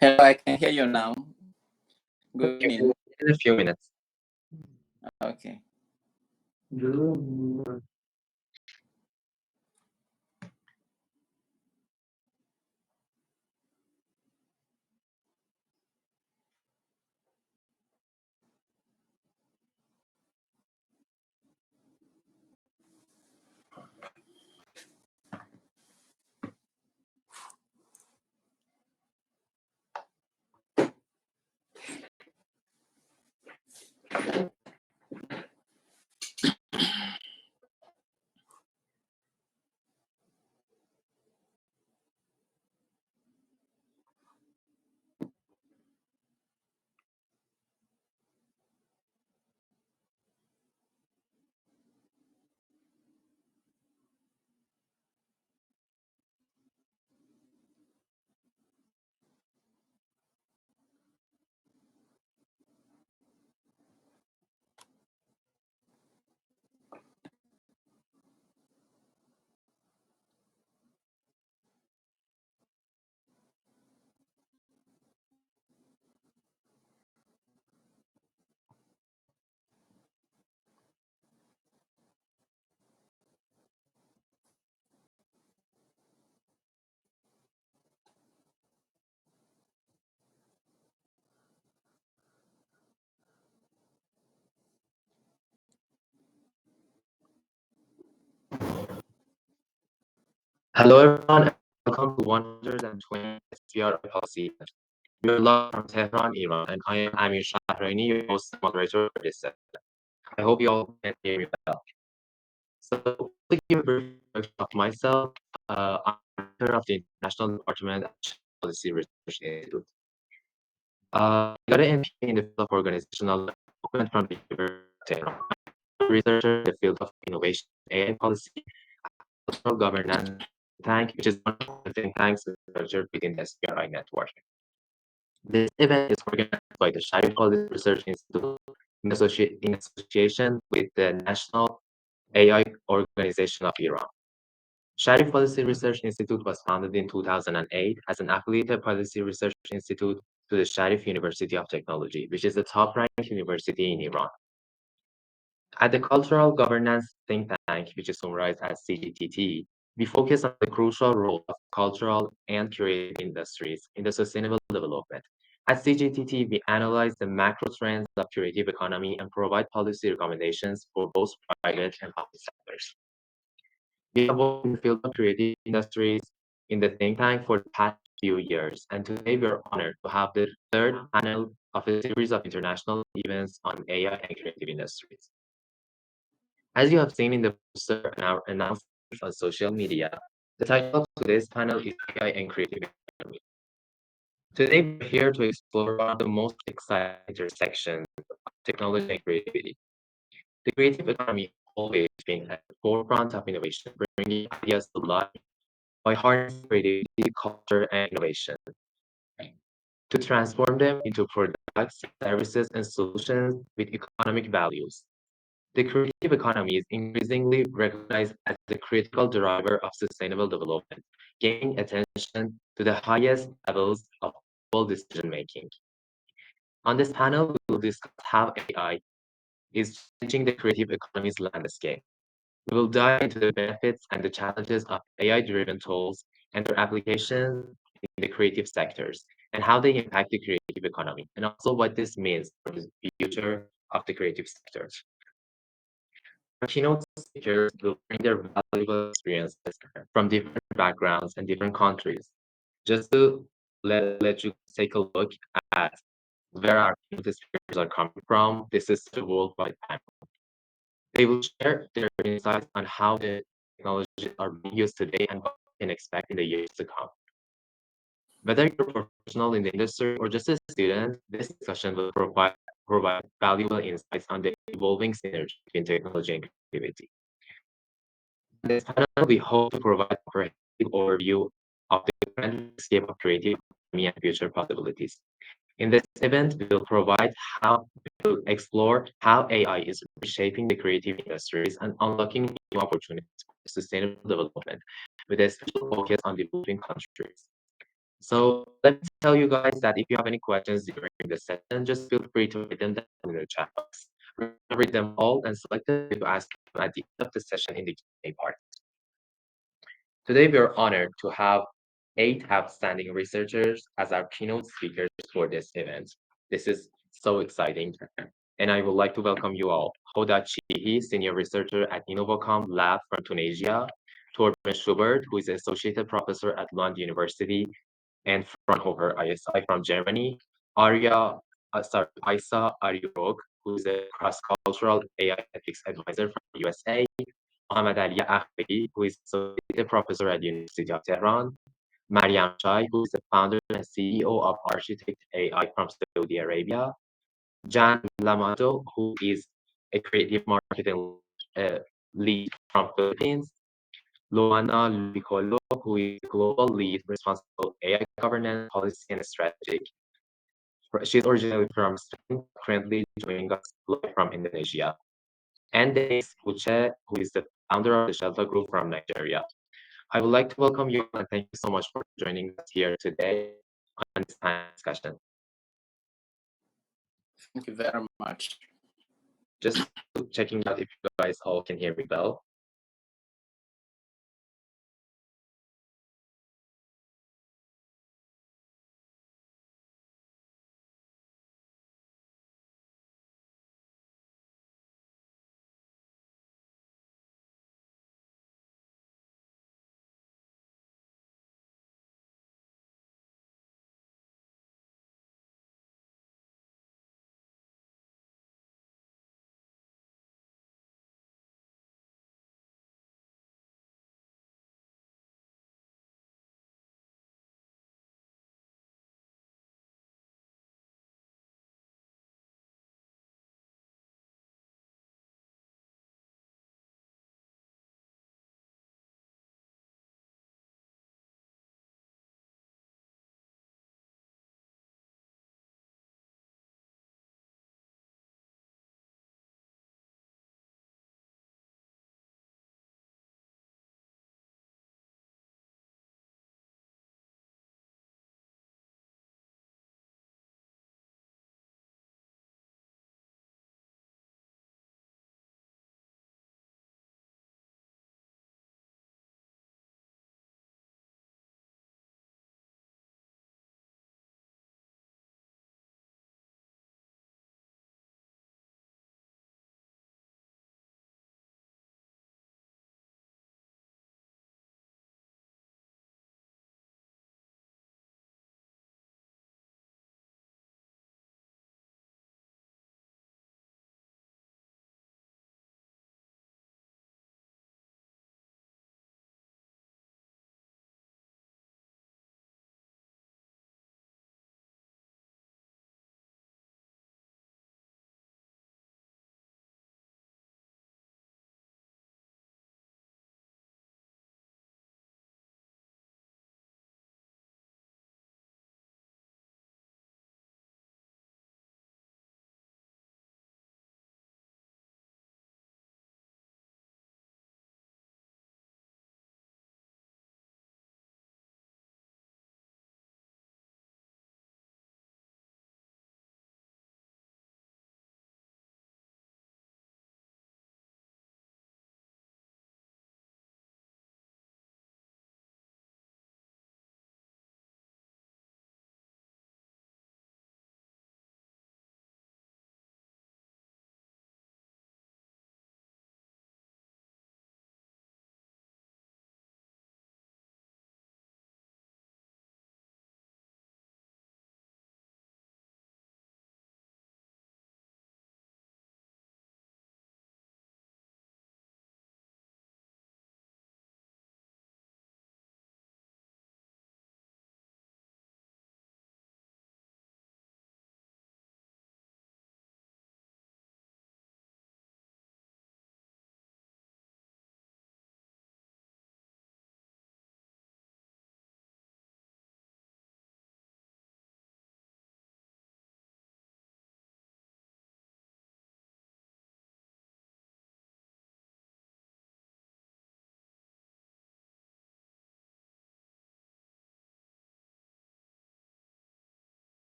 Hello, I can hear you now. Good Okay, evening. in a few minutes. Okay. Hello, everyone, and welcome to 120th SPR policy. We are live from Tehran, Iran, and I am Amir Shahraini, your host and moderator for this session. I hope you all can hear me well. So, to give a brief introduction of myself, I'm director of the International Department at Policy Research Institute. I got an MPA in the field of organizational development from the University of Tehran. I'm a researcher in the field of innovation, AI policy, cultural governance tank, which is one of the think tanks researcher within the SPRI network. This event is organized by the Sharif Policy Research Institute in association with the National AI Organization of Iran. Sharif Policy Research Institute was founded in 2008 as an affiliated policy research institute to the Sharif University of Technology, which is the top-ranked university in Iran. At the Cultural Governance Think Tank, which is summarized as CGTT, we focus on the crucial role of cultural and creative industries in the sustainable development. At CGTT, we analyze the macro trends of creative economy and provide policy recommendations for both private and public sectors. We have worked in the field of creative industries in the think tank for the past few years, and today we are honored to have the third panel of a series of international events on AI and creative industries. As you have seen in the poster and our announcements on social media, the title of today's panel is AI and Creative Economy. Today, we're here to explore one of the most exciting intersections of technology and creativity. The creative economy has always been at the forefront of innovation, bringing ideas to life by harnessing creativity, culture, and innovation to transform them into products, services, and solutions with economic values. The creative economy is increasingly recognized as the critical driver of sustainable development, gaining attention to the highest levels of global decision making. On this panel, we will discuss how AI is changing the creative economy's landscape. We will dive into the benefits and the challenges of AI driven tools and their applications in the creative sectors, and how they impact the creative economy, and also what this means for the future of the creative sectors. Our keynote speakers will bring their valuable experiences from different backgrounds and different countries. Just to let you take a look at where our keynote speakers are coming from, this is the worldwide panel. They will share their insights on how the technologies are being used today and what we can expect in the years to come. Whether you're a professional in the industry or just a student, this discussion will provide valuable insights on the evolving synergy between technology and creativity. In this panel, we hope to provide a comprehensive overview of the current landscape of creative economy and future possibilities. In this event, we will explore how AI is reshaping the creative industries and unlocking new opportunities for sustainable development, with a special focus on developing countries. So let me tell you guys that if you have any questions during the session, just feel free to write them down in the chat box. We're going to read them all and select a few to ask them at the end of the session in the Q&A part. Today, we are honored to have 8 outstanding researchers as our keynote speakers for this event. This is so exciting. And I would like to welcome you all. Hoda Chihi, Senior Researcher at Innovacom Lab from Tunisia. Torben Schubert, who is Associate Professor at Lund University and Fraunhofer ISI from Germany. Isa Ariorog, who is a cross-cultural AI ethics advisor from the USA. Mohammad Ali Akhbari, who is Associate Professor at University of Tehran. Mariam Shai, who is the founder and CEO of Architect AI from Saudi Arabia. Jan Lamato, who is a creative marketing lead from Philippines. Luana Lucicolo, who is the global lead responsible AI governance, policy, and strategy. She's originally from Spain, currently joining us live from Indonesia. And Denise Uche, who is the founder of the Shelter Group from Nigeria. I would like to welcome you and thank you so much for joining us here today on this panel discussion. Thank you very much. Just checking out if you guys all can hear me well.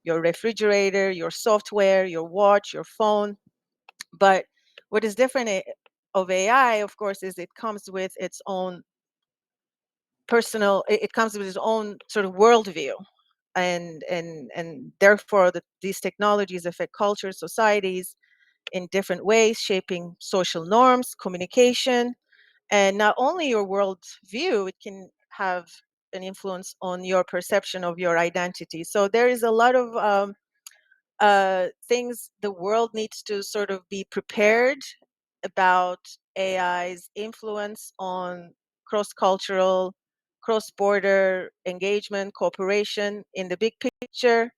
your refrigerator, your software, your watch, your phone. But what is different of AI, of course, is it comes with its own it comes with its own sort of worldview. And therefore these technologies affect culture, societies in different ways, shaping social norms, communication, and not only your world view, it can have an influence on your perception of your identity. So there is a lot of things the world needs to sort of be prepared about AI's influence on cross-cultural, cross-border engagement, cooperation in the big picture.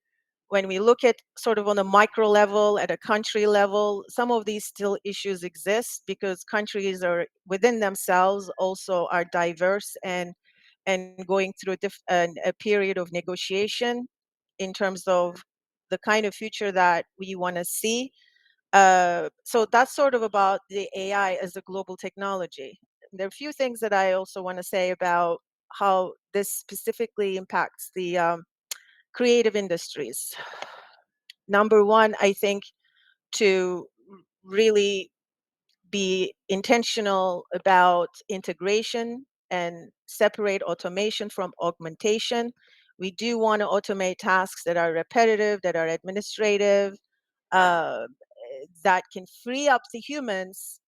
When we look at sort of on a micro level, at a country level, some of these still issues exist because countries are within themselves also are diverse and going through a period of negotiation in terms of the kind of future that we want to see. So that's sort of about the AI as a global technology. There are a few things that I also want to say about how this specifically impacts the creative industries. Number one, I think to really be intentional about integration and separate automation from augmentation. We do want to automate tasks that are repetitive, that are administrative, uh, that can free up the humans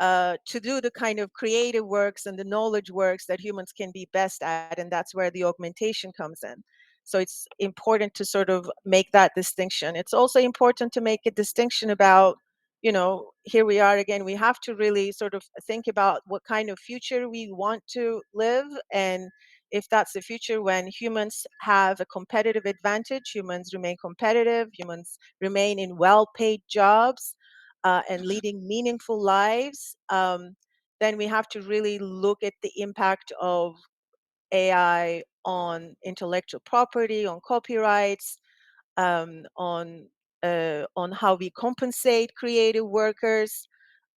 to do the kind of creative works and the knowledge works that humans can be best at, and that's where the augmentation comes in. So it's important to sort of make that distinction. It's also important to make a distinction about, here we are again, we have to really sort of think about what kind of future we want to live. And if that's the future when humans have a competitive advantage, humans remain competitive, humans remain in well-paid jobs, and leading meaningful lives, then we have to really look at the impact of AI on intellectual property, on copyrights, on how we compensate creative workers.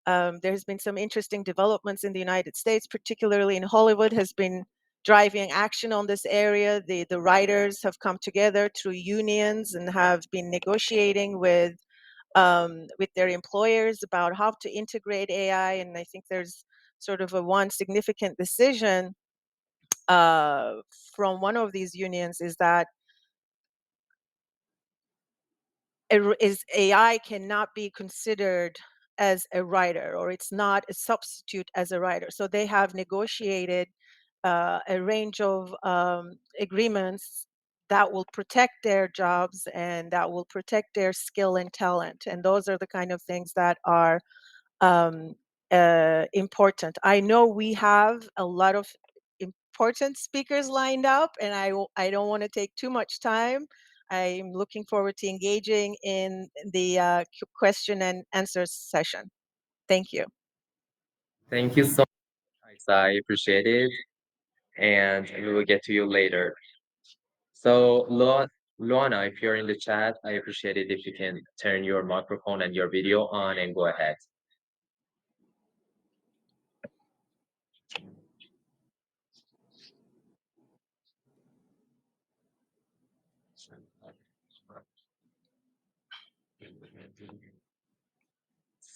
There's been some interesting developments in the United States, particularly in Hollywood, has been driving action on this area. The writers have come together through unions and have been negotiating with their employers about how to integrate AI. And I think there's sort of a one significant decision uh, from one of these unions is that AI cannot be considered as a writer, or it's not a substitute as a writer. So they have negotiated a range of agreements that will protect their jobs and that will protect their skill and talent. And those are the kind of things that are um, important. I know we have a lot of important speakers lined up, and I don't want to take too much time. I'm looking forward to engaging in the question and answer session. Thank you. Thank you so much. I appreciate it. And we will get to you later. So, Luana, if you're in the chat, I appreciate it if you can turn your microphone and your video on and go ahead.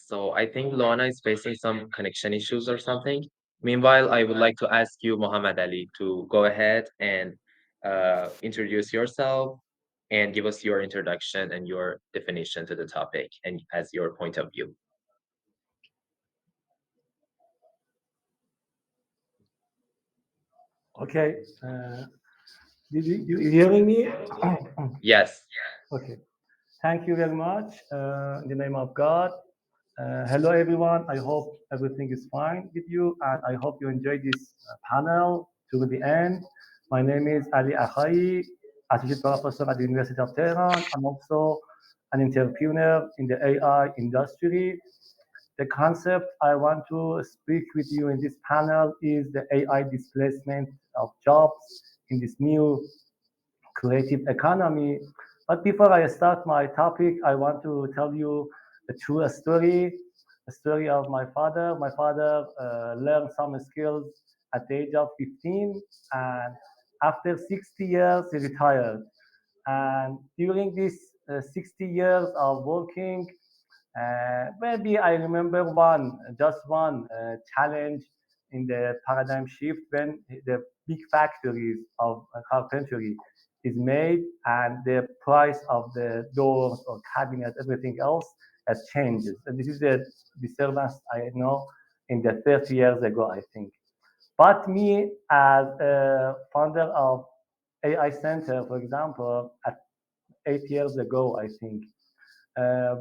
So I think Luana is facing some connection issues or something. Meanwhile, I would like to ask you, Muhammad Ali, to go ahead and introduce yourself and give us your introduction and your definition to the topic and as your point of view. Okay. Did you hearing me? Yes. Okay. Thank you very much. In the name of God. Hello, everyone. I hope everything is fine with you, and I hope you enjoy this panel to the end. My name is Ali Akhai, associate professor at the University of Tehran. I'm also an entrepreneur in the AI industry. The concept I want to speak with you in this panel is the AI displacement of jobs in this new creative economy. But before I start my topic, I want to tell you a true story, a story of my father. My father learned some skills at the age of 15, and after 60 years, he retired. And during these 60 years of working, maybe I remember just one challenge in the paradigm shift when the big factories of carpentry is made and the price of the doors or cabinets, everything else has changed. And this is the disturbance I know in the 30 years ago, I think. But me as a founder of AI Center, for example, at 8 years ago, I think,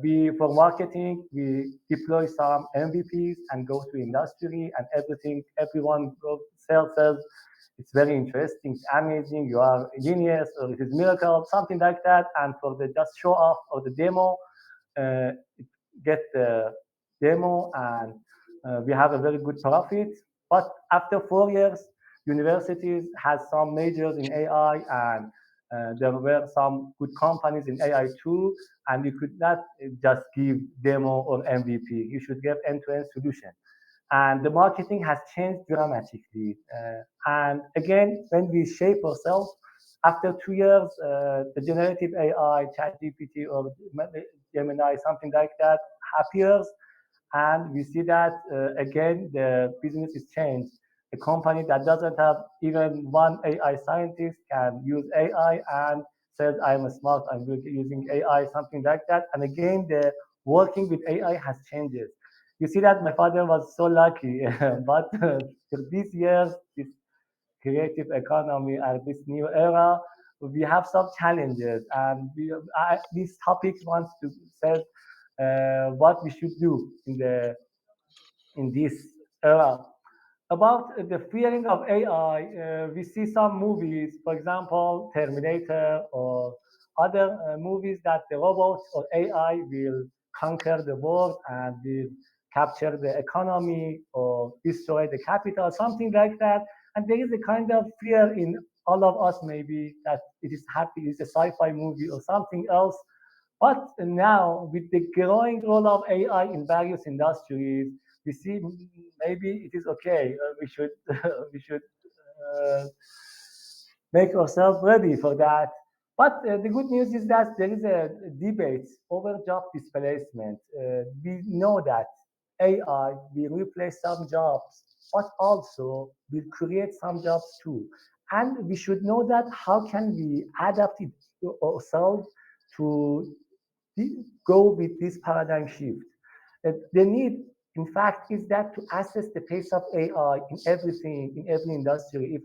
we for marketing we deploy some MVPs and go to industry and everything. Everyone says it's very interesting, it's amazing, you are a genius, or it is miracle, something like that. And for the just show off or the demo, uh, get the demo and we have a very good profit. But after 4 years, universities had some majors in AI and there were some good companies in AI too, and you could not just give demo or MVP. You should give end-to-end solution. And the marketing has changed dramatically. And again, when we shape ourselves, after 2 years, the generative AI, ChatGPT or Gemini, something like that, appears, and we see that again the business is changed. A company that doesn't have even one AI scientist can use AI and says, I'm smart, I'm using AI, something like that. And again, the working with AI has changed. You see that my father was so lucky, but for these years, this creative economy and this new era, we have some challenges. And this topic wants to say what we should do in this era. About the fearing of AI, we see some movies, for example, Terminator or other movies that the robots or AI will conquer the world and will capture the economy or destroy the capital, something like that. And there is a kind of fear in all of us, maybe, that it is happy, it's a sci-fi movie or something else. But now, with the growing role of AI in various industries, we see maybe it is okay. We should we should uh, make ourselves ready for that. But the good news is that there is a debate over job displacement. We know that AI will replace some jobs, but also will create some jobs too. And we should know that how can we adapt it ourselves to go with this paradigm shift. The need, in fact, is that to assess the pace of AI in everything, in every industry. If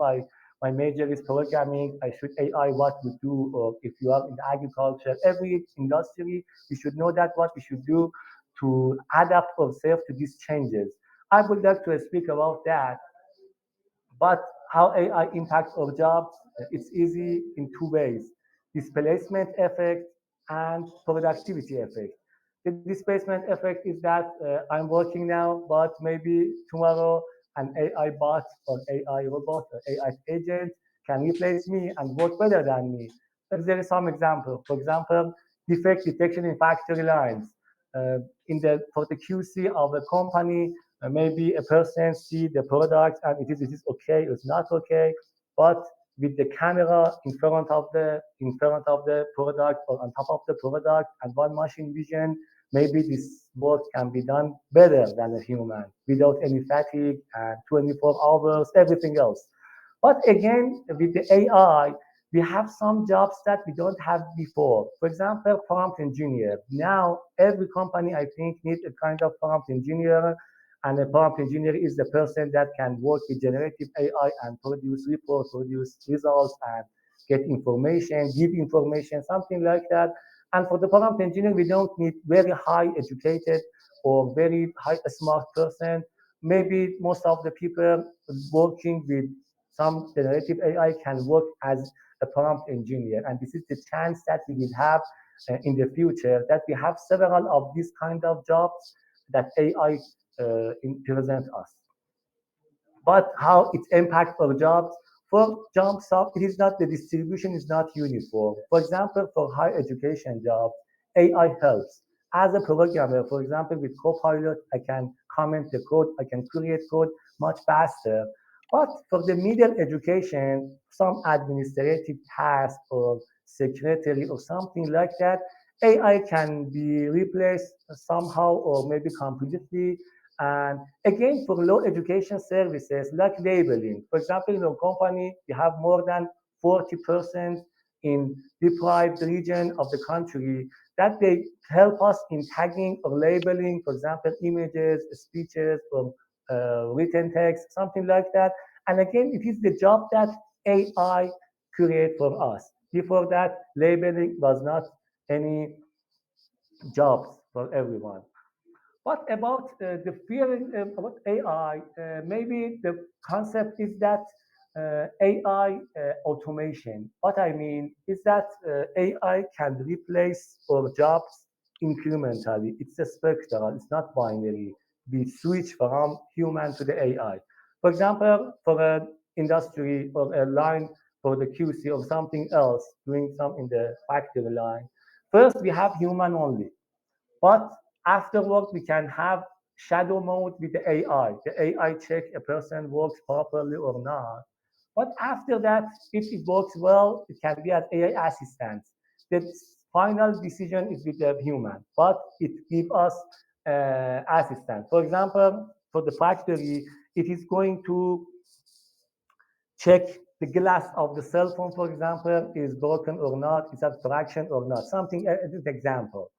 my major is programming, I should AI what we do, or if you are in agriculture, every industry, we should know that what we should do to adapt ourselves to these changes. I would like to speak about that. But how AI impacts our jobs, it's easy in two ways: displacement effect and productivity effect. The displacement effect is that I'm working now, but maybe tomorrow an AI bot or AI robot or AI agent can replace me and work better than me. There is some example. For example, defect detection in factory lines. For the QC of a company, maybe a person see the product and it is okay, it's not okay, but with the camera in front of the product or on top of the product and one machine vision, maybe this work can be done better than a human without any fatigue and 24 hours, everything else. But again, with the AI, we have some jobs that we don't have before. For example, prompt engineer. Now, every company, I think, needs a kind of prompt engineer. And a prompt engineer is the person that can work with generative AI and produce reports, produce results, and get information, give information, something like that. And for the prompt engineer, we don't need very high educated or very high smart person. Maybe most of the people working with some generative AI can work as a prompt engineer. And this is the chance that we will have in the future, that we have several of these kind of jobs that AI present us. But how it impacts our jobs? For jobs, it is not, the distribution is not uniform. For example, for higher education jobs, AI helps. As a programmer, for example, with Copilot, I can comment the code, I can create code much faster. But for the middle education, some administrative task or secretary or something like that, AI can be replaced somehow or maybe completely. And again, for low education services like labeling, for example, in a company, you have more than 40% in deprived region of the country that they help us in tagging or labeling, for example, images, speeches, or written text, something like that. And again, it is the job that AI create for us. Before that, labeling was not any jobs for everyone. What about the feeling about AI? Maybe the concept is that AI automation. What I mean is that AI can replace our jobs incrementally. It's a spectral, it's not binary. We switch from human to the AI. For example, for an industry or a line for the QC or something else, doing some in the factory line, first we have human only. But afterwards, we can have shadow mode with the AI. The AI check a person works properly or not. But after that, if it works well, it can be an AI assistant. The final decision is with the human, but it gives us assistant. For example, for the factory, it is going to check the glass of the cell phone, for example, is broken or not, is that fraction or not, something, an example.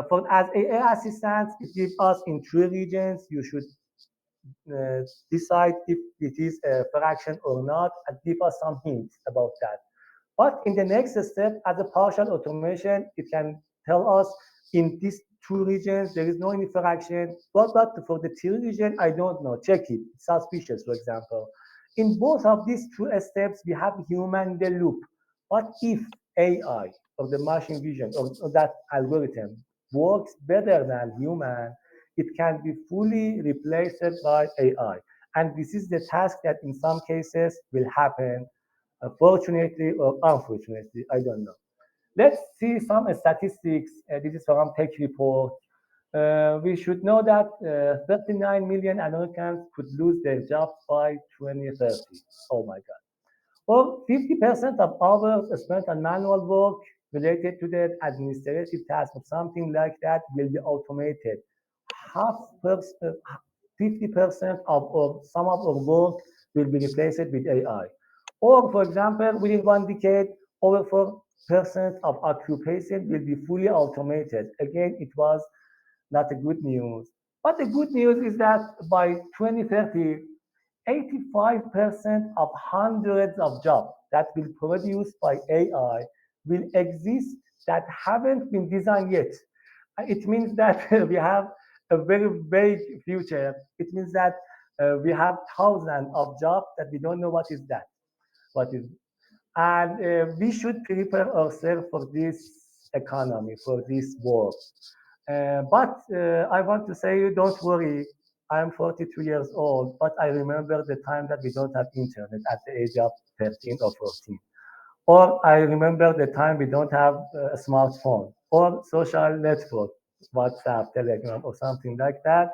For as AI assistants, it gives us in three regions. You should decide if it is a fraction or not and give us some hints about that. But in the next step, as a partial automation, it can tell us in these two regions, there is no any fraction. But for the three region, I don't know. Check it. It's suspicious, for example. In both of these two steps, we have human in the loop. What if AI or the machine vision or that algorithm works better than human? It can be fully replaced by AI. And this is the task that in some cases will happen, fortunately or unfortunately, I don't know. Let's see some statistics. This is from Tech Report. We should know that 39 million Americans could lose their jobs by 2030. Oh my God. Well, 50% of hours spent on manual work related to the administrative task or something like that will be automated. 50% of or some of our work will be replaced with AI. Or, for example, within 1 decade, over 4% of occupation will be fully automated. Again, it was not a good news. But the good news is that by 2030, 85% of hundreds of jobs that will be produced by AI will exist that haven't been designed yet. It means that we have a very vague future. It means that we have thousands of jobs that we don't know what is that. What is, and we should prepare ourselves for this economy, for this world. But I want to say, don't worry. I'm 42 years old, but I remember the time that we don't have internet at the age of 13 or 14. Or I remember the time we don't have a smartphone or social network, WhatsApp, Telegram, or something like that.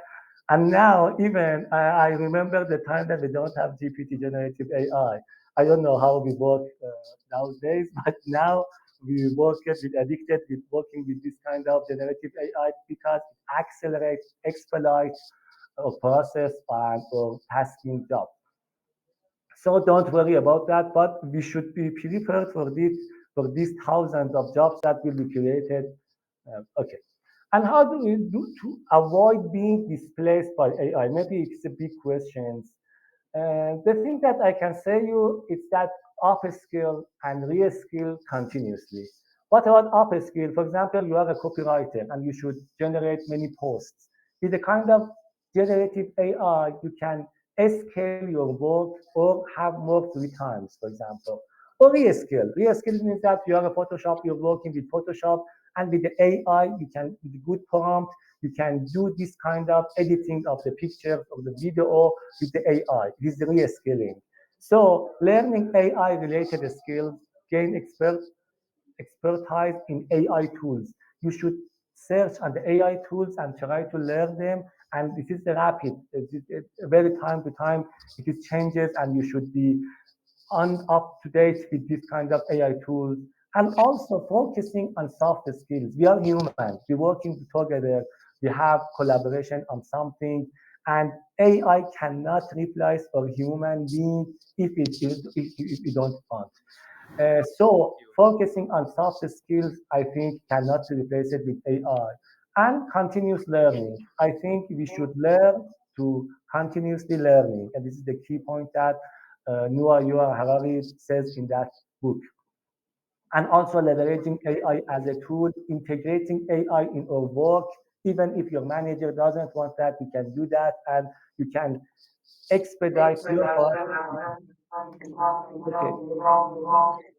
And now, even I remember the time that we don't have GPT generative AI. I don't know how we work nowadays, but now we work it, we addicted with working with this kind of generative AI because it accelerates, expedites or process and or tasking job. So don't worry about that, but we should be prepared for these thousands of jobs that will be created. Okay. And how do we do to avoid being displaced by AI? Maybe it's a big question. The thing that I can say you is that upskill and reskill continuously. What about upskill? For example, you are a copywriter and you should generate many posts. With the kind of generative AI, you can scale your work or have more free times, for example. Or reskill. Reskill means that you are a Photoshop, you're working with Photoshop, and with the AI, you can, with a good prompt, you can do this kind of editing of the picture of the video with the AI. This is reskilling. So learning AI related skills, gain expertise in AI tools. You should search on the AI tools and try to learn them and this is the rapid. Very time to time, it is changes, and you should be up to date with this kind of AI tools, and also focusing on soft skills. We are human. We're working together. We have collaboration on something, and AI cannot replace a human being if you don't want. So focusing on soft skills, I think, cannot replace it with AI. And continuous learning. I think we should learn to continuously learning, and this is the key point that Noah Harari says in that book. And also leveraging AI as a tool, integrating AI in our work. Even if your manager doesn't want that, you can do that, and you can expedite your work. Okay.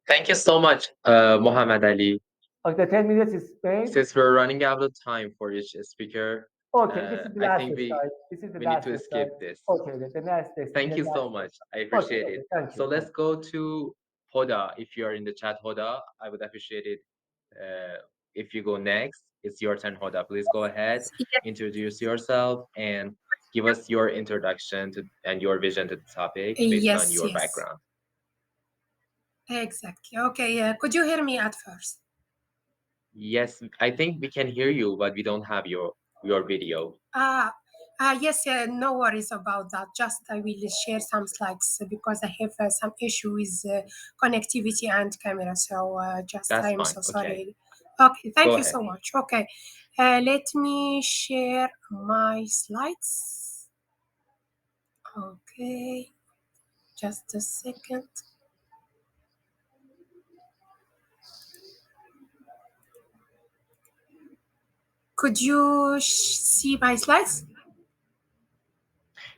Thank you so much, Mohammed Ali. Okay, 10 minutes is spent. Since we're running out of time for each speaker, Okay, this is the I last think slide. This is the we need last to slide. skip this. Okay, the next. Thank you so much. I appreciate it. Thank you. So let's go to Hoda. If you are in the chat, Hoda, I would appreciate it if you go next. It's your turn, Hoda. Please go ahead, introduce yourself, and give us your introduction to and your vision to the topic based on your background. Exactly. Okay. Could you hear me at first? Yes, I think we can hear you, but we don't have your video. Yes, no worries about that. Just I will share some slides because I have some issue with connectivity and camera. So just That's I'm fine. so sorry. Okay, okay thank Go you ahead. so much. Okay, let me share my slides. Okay, just a second. Could you see my slides?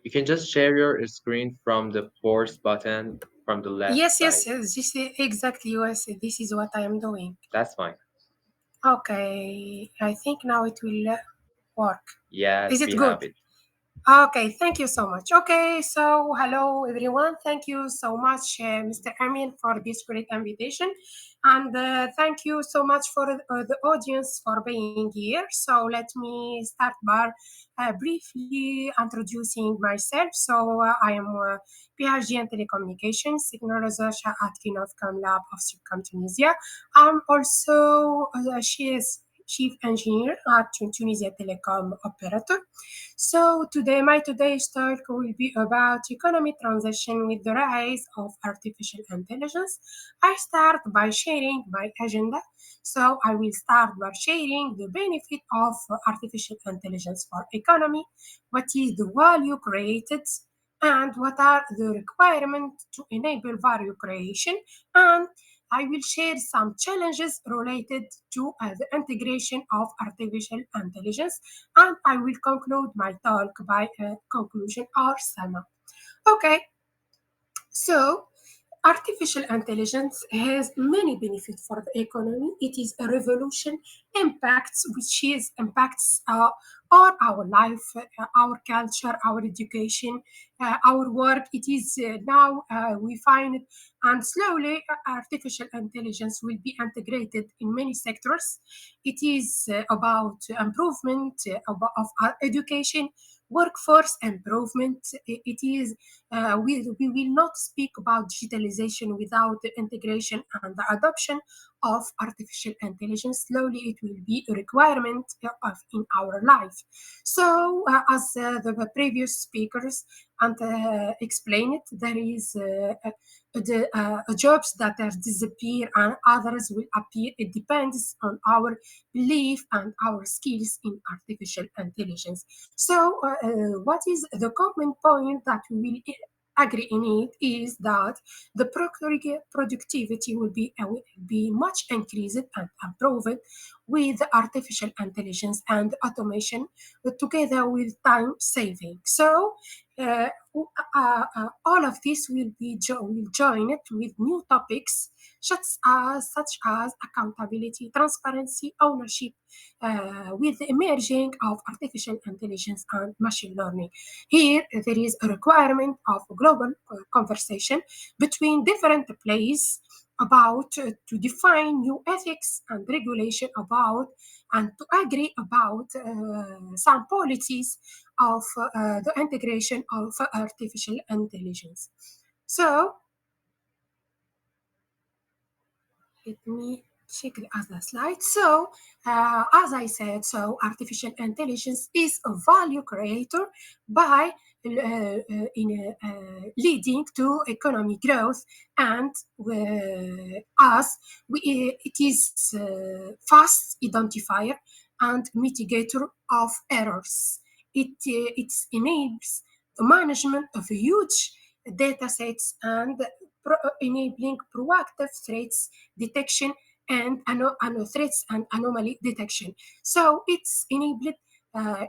You can just share your screen from the force button from the left Yes, side. this is exactly, yes, this is what I am doing. That's fine. Okay, I think now it will work. Yes, Is it we good? have it. Okay, thank you so much. Okay, so hello everyone. Thank you so much, Mr. Amin, for this great invitation. And thank you so much for the audience for being here. So let me start by briefly introducing myself. So I am PhD in telecommunications, signal research at Kinofcom Lab of Subcom Tunisia. I'm also chief engineer at Tunisia Telecom operator. So my today's talk will be about economic transition with the rise of artificial intelligence. I start by sharing my agenda. So I will start by sharing the benefit of artificial intelligence for economy, what is the value created, and what are the requirements to enable value creation, and I will share some challenges related to the integration of artificial intelligence, and I will conclude my talk by a conclusion or summary. Okay, so artificial intelligence has many benefits for the economy. It is a revolution, impacts all our life, our culture, our education, our work. It is now we find, and slowly artificial intelligence will be integrated in many sectors. It is about improvement of our education, workforce improvement. It is we will not speak about digitalization without the integration and the adoption of artificial intelligence. Slowly, it will be a requirement in our life. So, as the previous speakers explained, there is jobs that are disappear and others will appear. It depends on our belief and our skills in artificial intelligence. So, what is the common point that we will agree in it is that the productivity will be much increased and improved with artificial intelligence and automation together with time saving. So all of this will join it with new topics such as accountability, transparency, ownership, with the emerging of artificial intelligence and machine learning. Here, there is a requirement of a global conversation between different players about to define new ethics and regulation about and to agree about some policies of the integration of artificial intelligence. So let me check the other slide. So, as I said, so artificial intelligence is a value creator by leading to economic growth, and it is fast identifier and mitigator of errors. It enables the management of huge data sets and enabling proactive threats detection and threats and anomaly detection. So it's enabled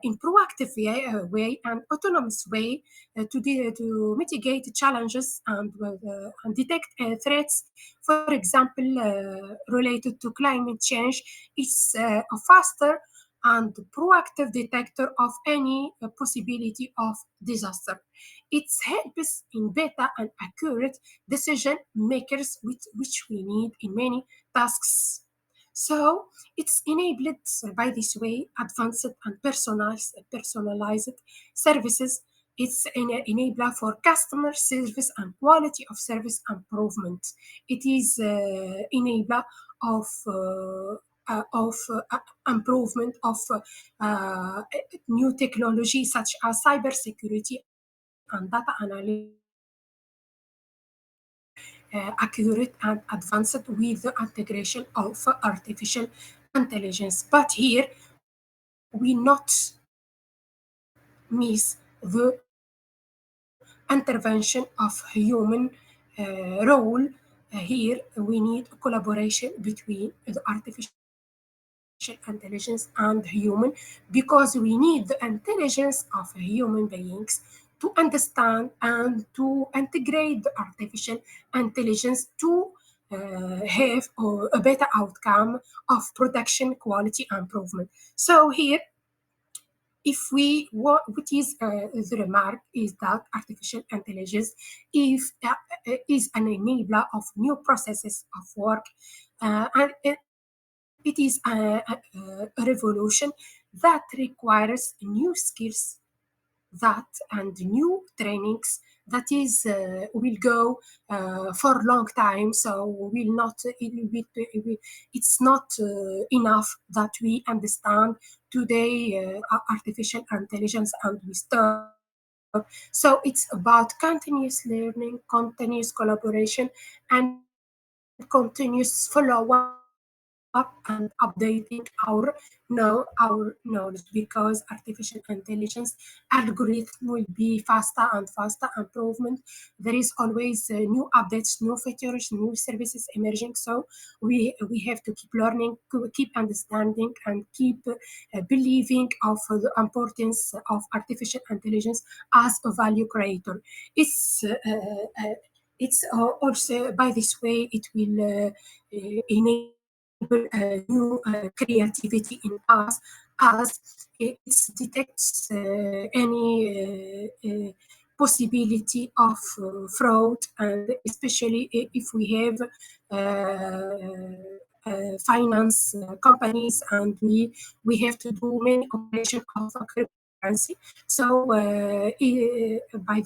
in proactive way and autonomous way to mitigate challenges and detect threats. For example, related to climate change, it's a faster and proactive detector of any possibility of disaster. It helps in better and accurate decision makers, which we need in many tasks. So it's enabled by this way advanced and personalized services. It's an enabler for customer service and quality of service improvement. It is enabler of improvement of new technology such as cybersecurity and data analysis, accurate and advanced with the integration of artificial intelligence. But here we not miss the intervention of human role. Here we need collaboration between the artificial intelligence and human, because we need the intelligence of human beings to understand and to integrate the artificial intelligence to have a better outcome of production quality improvement. So here, if we what is the remark is that artificial intelligence is an enabler of new processes of work, and it is a revolution that requires new skills that and new trainings that is will go for a long time. So will not it's not enough that we understand today artificial intelligence and we stop. So it's about continuous learning, continuous collaboration, and continuous follow-up and updating our knowledge, because artificial intelligence algorithm will be faster and faster improvement. There is always new updates, new features, new services emerging. So we have to keep learning, keep understanding, and keep believing of the importance of artificial intelligence as a value creator. It's also by this way it will enable new creativity in us, as it detects any possibility of fraud, and especially if we have finance companies and we have to do many operations of cryptocurrency. So by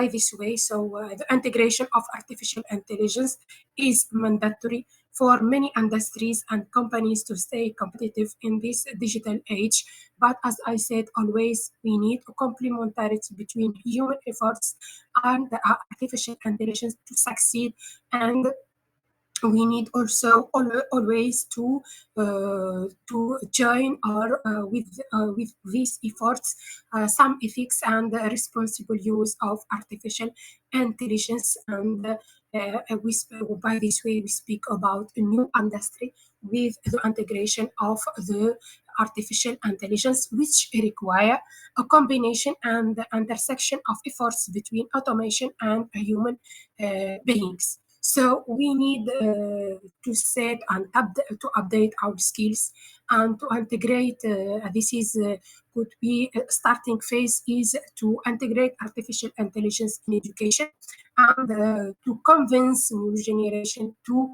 this way, so the integration of artificial intelligence is mandatory for many industries and companies to stay competitive in this digital age. But as I said, always we need a complementarity between human efforts and the artificial intelligence to succeed, and we need also always to join or with these efforts some ethics and responsible use of artificial intelligence. And by this way we speak about a new industry with the integration of the artificial intelligence, which require a combination and the intersection of efforts between automation and human beings. So we need to set and to update our skills and to integrate. This is could be a starting phase is to integrate artificial intelligence in education, and to convince new generation to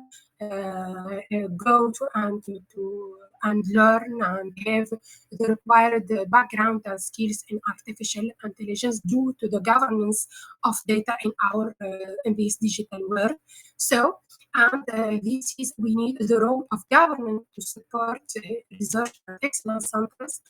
go to and to and learn and have the required background and skills in artificial intelligence due to the governance of data in this digital world. So, and this is we need the role of government to support research and excellence centers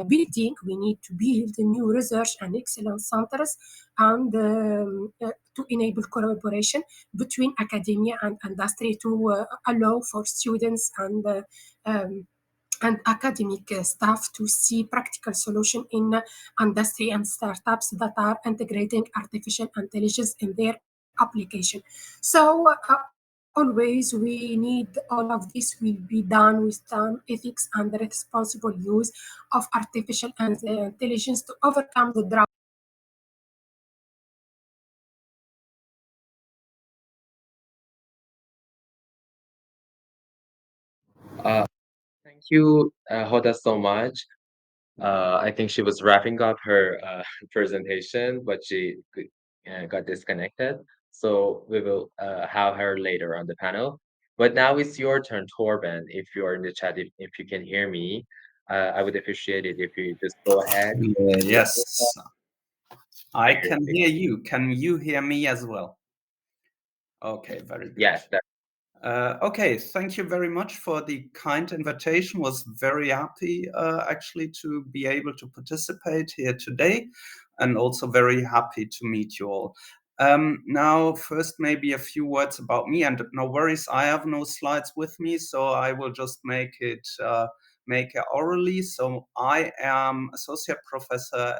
building. We need to build new research and excellence centers and to enable collaboration between academia and industry to allow for students and academic staff to see practical solution in industry and startups that are integrating artificial intelligence in their application. So always we need all of this will be done with some ethics and the responsible use of artificial intelligence to overcome the drought. Thank you, Hoda, so much. I think she was wrapping up her presentation, but she got disconnected. So we will have her later on the panel. But now it's your turn, Torben. If you are in the chat, if you can hear me, I would appreciate it if you just go ahead. Yes, I can hear you. Can you hear me as well? Okay, very good. Yes. Okay, thank you very much for the kind invitation. Was very happy actually to be able to participate here today, and also very happy to meet you all. Now, first, maybe a few words about me, and no worries, I have no slides with me, so I will just make it orally. So I am associate professor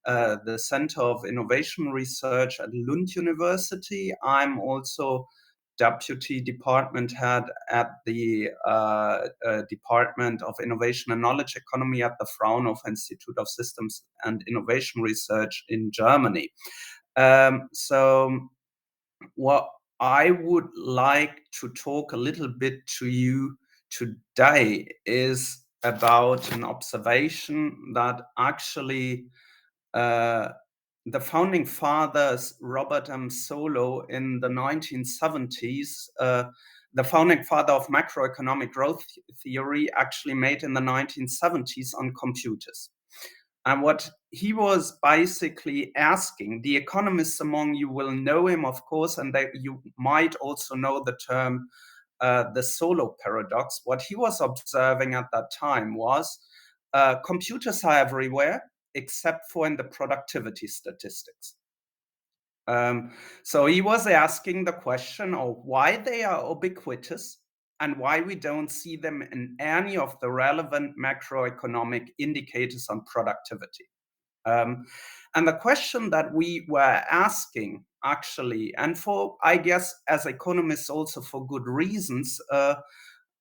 at the Center of Innovation Research at Lund University. I'm also deputy department head at the Department of Innovation and Knowledge Economy at the Fraunhofer Institute of Systems and Innovation Research in Germany. So what I would like to talk a little bit to you today is about an observation that actually the founding fathers, Robert M. Solow, in the 1970s, the founding father of macroeconomic growth theory, actually made in the 1970s on computers. And what he was basically asking, the economists among you will know him, of course, and you might also know the term the Solow paradox. What he was observing at that time was computers are everywhere, except for in the productivity statistics. So he was asking the question of why they are ubiquitous and why we don't see them in any of the relevant macroeconomic indicators on productivity. And the question that we were asking, actually, and for, I guess, as economists also for good reasons,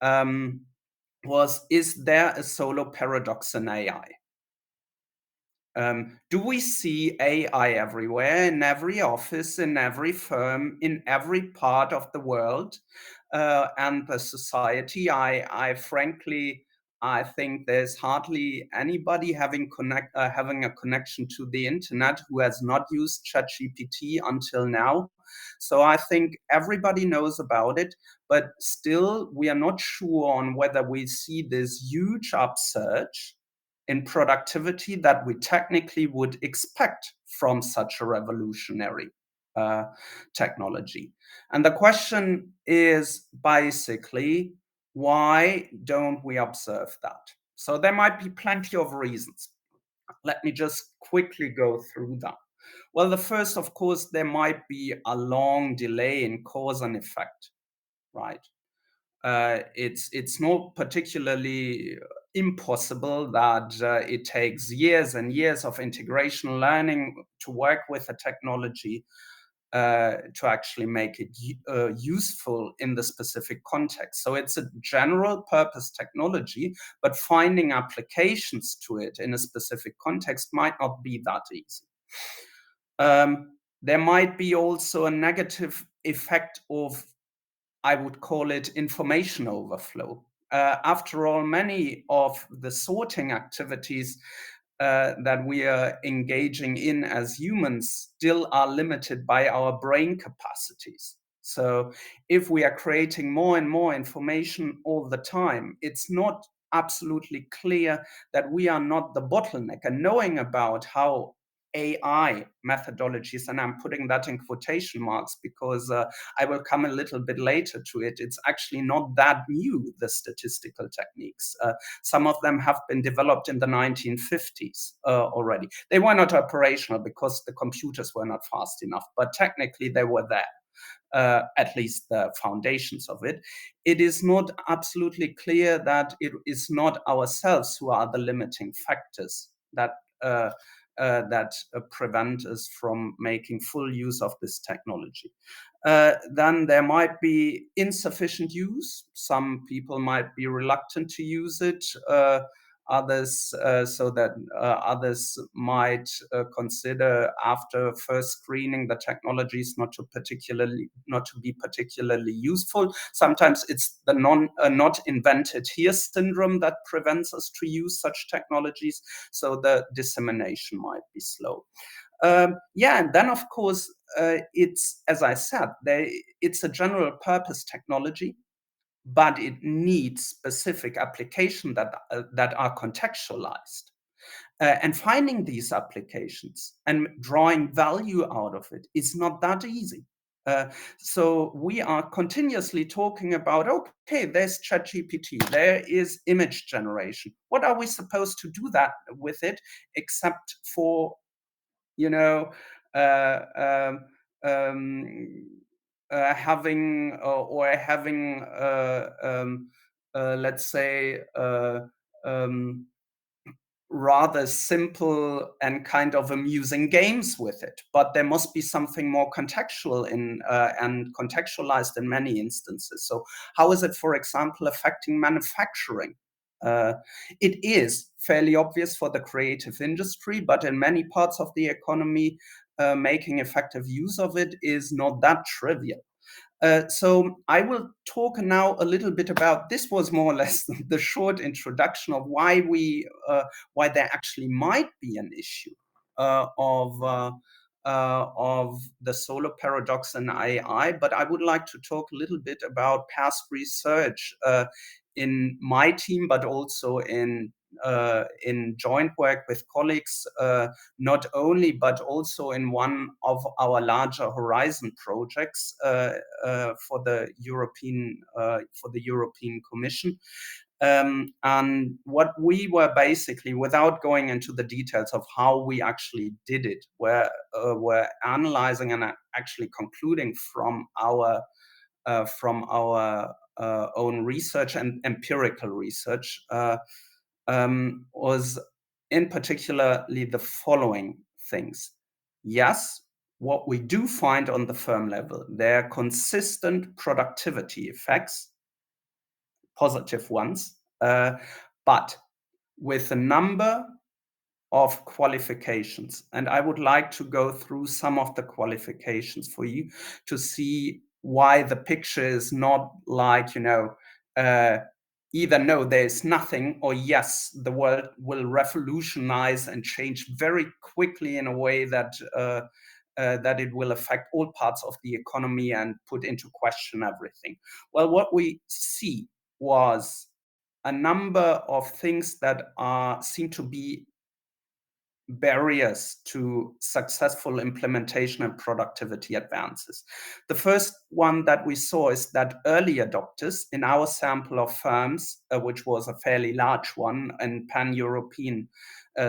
was, is there a Solow paradox in AI? Do we see AI everywhere, in every office, in every firm, in every part of the world and the society? I frankly, I think there's hardly anybody having a connection to the internet who has not used ChatGPT until now. So I think everybody knows about it, but still we are not sure on whether we see this huge upsurge in productivity that we technically would expect from such a revolutionary technology. And the question is basically, why don't we observe that? So there might be plenty of reasons. Let me just quickly go through that. Well, the first, of course, there might be a long delay in cause and effect, right? It's not particularly impossible that it takes years and years of integration learning to work with the technology to actually make it useful in the specific context. So it's a general purpose technology, but finding applications to it in a specific context might not be that easy. There might be also a negative effect of, I would call it, information overflow. After all, many of the sorting activities that we are engaging in as humans still are limited by our brain capacities. So if we are creating more and more information all the time, it's not absolutely clear that we are not the bottleneck. And knowing about how AI methodologies, and I'm putting that in quotation marks because I will come a little bit later to it, it's actually not that new, the statistical techniques. Some of them have been developed in the 1950s already. They were not operational because the computers were not fast enough, but technically they were there. At least the foundations of it. It is not absolutely clear that it is not ourselves who are the limiting factors that prevent us from making full use of this technology. Then there might be insufficient use. Some people might be reluctant to use it. Others might consider after first screening the technologies not to be particularly useful. Sometimes it's the not invented here syndrome that prevents us to use such technologies, so the dissemination might be slow. And then of course it's, as I said, it's a general purpose technology, but it needs specific applications that are contextualized. And finding these applications and drawing value out of it is not that easy. So we are continuously talking about, okay, there's ChatGPT, there is image generation. What are we supposed to do with it, except for, having let's say rather simple and kind of amusing games with it, but there must be something more contextual and contextualized in many instances. So how is it, for example, affecting manufacturing? It is fairly obvious for the creative industry, but in many parts of the economy, making effective use of it is not that trivial. So I will talk now a little bit about, this was more or less the short introduction of why there actually might be an issue of the solo paradox in AI, but I would like to talk a little bit about past research in my team, but also in joint work with colleagues, not only, but also in one of our larger Horizon projects for the European Commission. And what we were basically, without going into the details of how we actually did it, we're analyzing and actually concluding from our own research and empirical research, was in particularly the following things. Yes, what we do find on the firm level, there are consistent productivity effects, positive ones, but with a number of qualifications. And I would like to go through some of the qualifications for you to see why the picture is not like, either no, there's nothing, or yes, the world will revolutionize and change very quickly in a way that it will affect all parts of the economy and put into question everything. Well, what we see was a number of things that seem to be barriers to successful implementation and productivity advances. The first one that we saw is that early adopters in our sample of firms, which was a fairly large one, and pan-European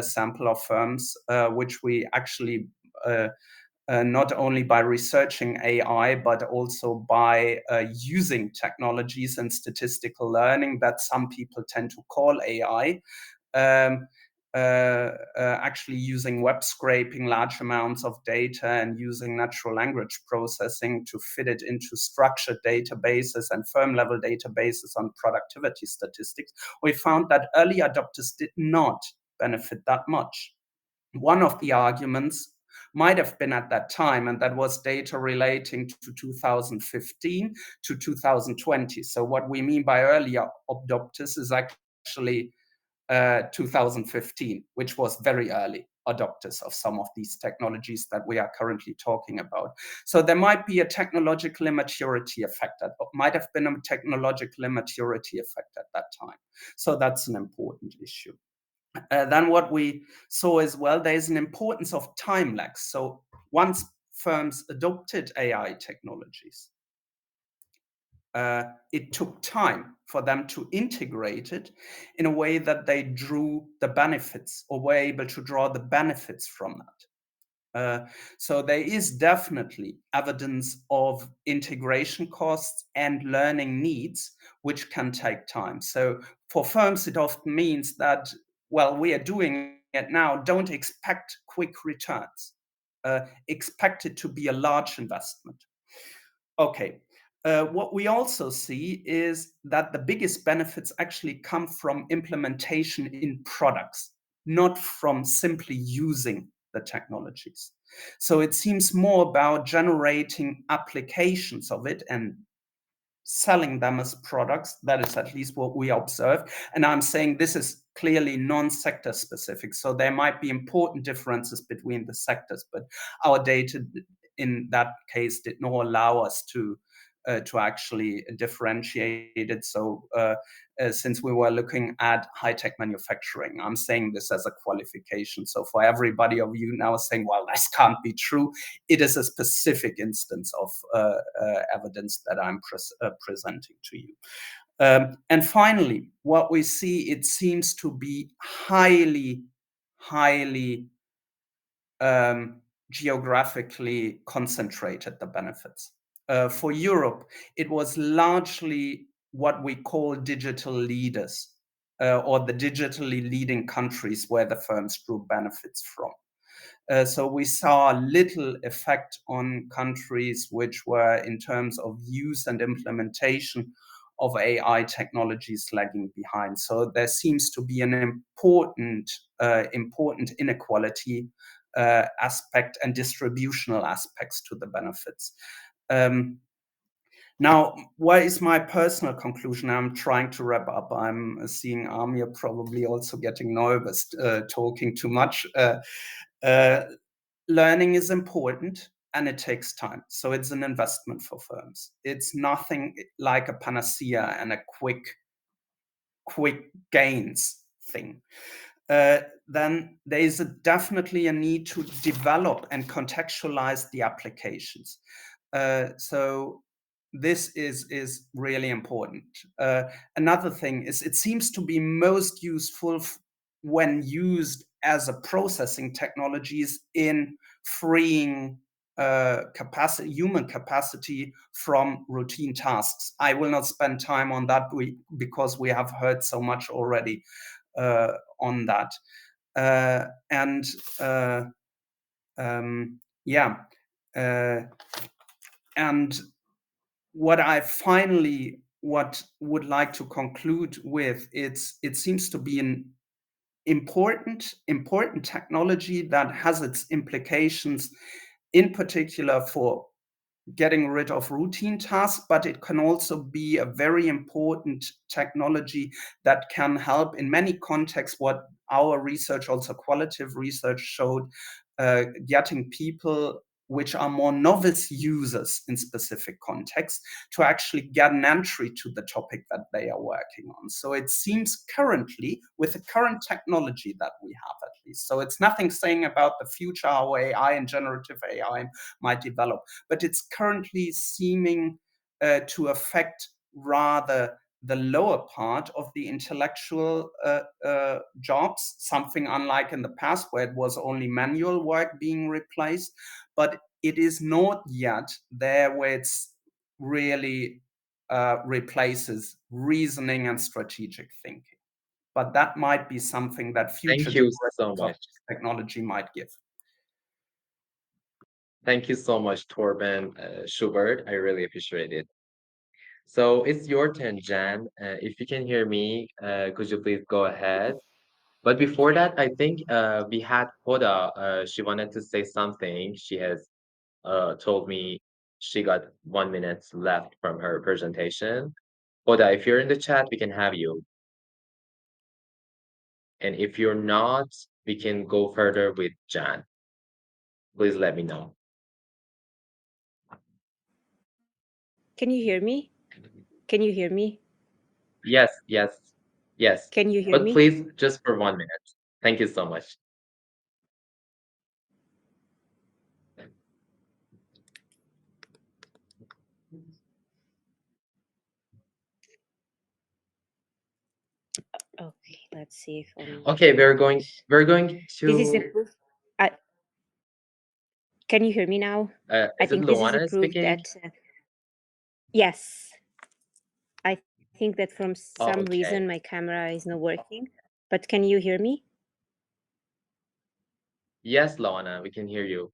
sample of firms, which we actually not only by researching AI, but also by using technologies and statistical learning that some people tend to call AI, actually using web scraping large amounts of data and using natural language processing to fit it into structured databases and firm level databases on productivity statistics, we found that early adopters did not benefit that much. One of the arguments might have been at that time, and that was data relating to 2015 to 2020. So what we mean by early adopters is actually 2015, which was very early. adopters of some of these technologies that we are currently talking about. So there might be a technological immaturity effect, that might have been a technological immaturity effect at that time. So that's an important issue. Then what we saw as well, there's an importance of time lag. So once firms adopted AI technologies, it took time for them to integrate it in a way that they drew the benefits or were able to draw the benefits from that. So there is definitely evidence of integration costs and learning needs, which can take time. So for firms, it often means that, well, we are doing it now, don't expect quick returns. Expect it to be a large investment. Okay. What we also see is that the biggest benefits actually come from implementation in products, not from simply using the technologies. So it seems more about generating applications of it and selling them as products. That is at least what we observe. And I'm saying this is clearly non-sector specific. So there might be important differences between the sectors, but our data in that case did not allow us to actually differentiate it. So since we were looking at high-tech manufacturing, I'm saying this as a qualification. So for everybody of you now saying, well, this can't be true, it is a specific instance of evidence that I'm presenting to you. And finally, what we see, it seems to be highly geographically concentrated, the benefits. For Europe, it was largely what we call digital leaders, or the digitally leading countries where the firms drew benefits from. So we saw little effect on countries which were, in terms of use and implementation of AI technologies, lagging behind. So there seems to be an important inequality aspect and distributional aspects to the benefits. Now, what is my personal conclusion? I'm trying to wrap up. I'm seeing Amir probably also getting nervous, talking too much. Learning is important and it takes time. So it's an investment for firms. It's nothing like a panacea and a quick gains thing. Then there is definitely a need to develop and contextualize the applications. So this is really important. Another thing is, it seems to be most useful when used as a processing technologies in freeing human capacity from routine tasks. I will not spend time on that because we have heard so much already on that. And what I finally would like to conclude with, it seems to be an important technology that has its implications, in particular for getting rid of routine tasks, but it can also be a very important technology that can help in many contexts. What our research, also qualitative research, showed, getting people which are more novice users in specific contexts to actually get an entry to the topic that they are working on. So it seems currently, with the current technology that we have at least, so it's nothing saying about the future, how AI and generative AI might develop, but it's currently seeming to affect rather the lower part of the intellectual jobs, something unlike in the past where it was only manual work being replaced, but it is not yet there where it's really replaces reasoning and strategic thinking. But that might be something that future Thank you so much. technology might give. Thank you so much, Torben Schubert. I really appreciate it. So it's your turn, Jan. If you can hear me, could you please go ahead? But before that, I think we had Hoda. She wanted to say something. She has told me she got 1 minute left from her presentation. Hoda, if you're in the chat, we can have you. And if you're not, we can go further with Jan. Please let me know. Can you hear me? Can you hear me? Yes, yes, yes. Can you hear But me? please, just for 1 minute. Thank you so much. Okay, let's see if only Okay, we're going This is a to proof. Can you hear me now? I is it think this is a Luana proof speaking? that yes, I think that from some Okay. reason my camera is not working. But can you hear me? Yes, Luana, we can hear you.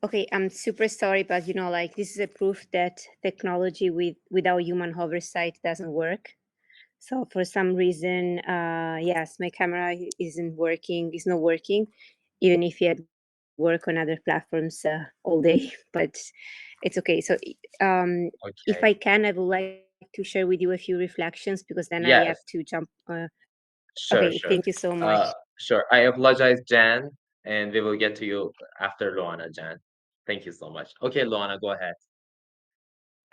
Okay, I'm super sorry, but like this is a proof that technology without human oversight doesn't work. So for some reason, yes, my camera isn't working, is not working, even if it work on other platforms all day, but it's okay. So if Okay. I can, I would like to share with you a few reflections because then I have Yes, to jump. sure, Okay, sure. thank you so much. Sure. I apologize, Jan, and we will get to you after Luana, Jan. Thank you so much. Okay, Luana, go ahead.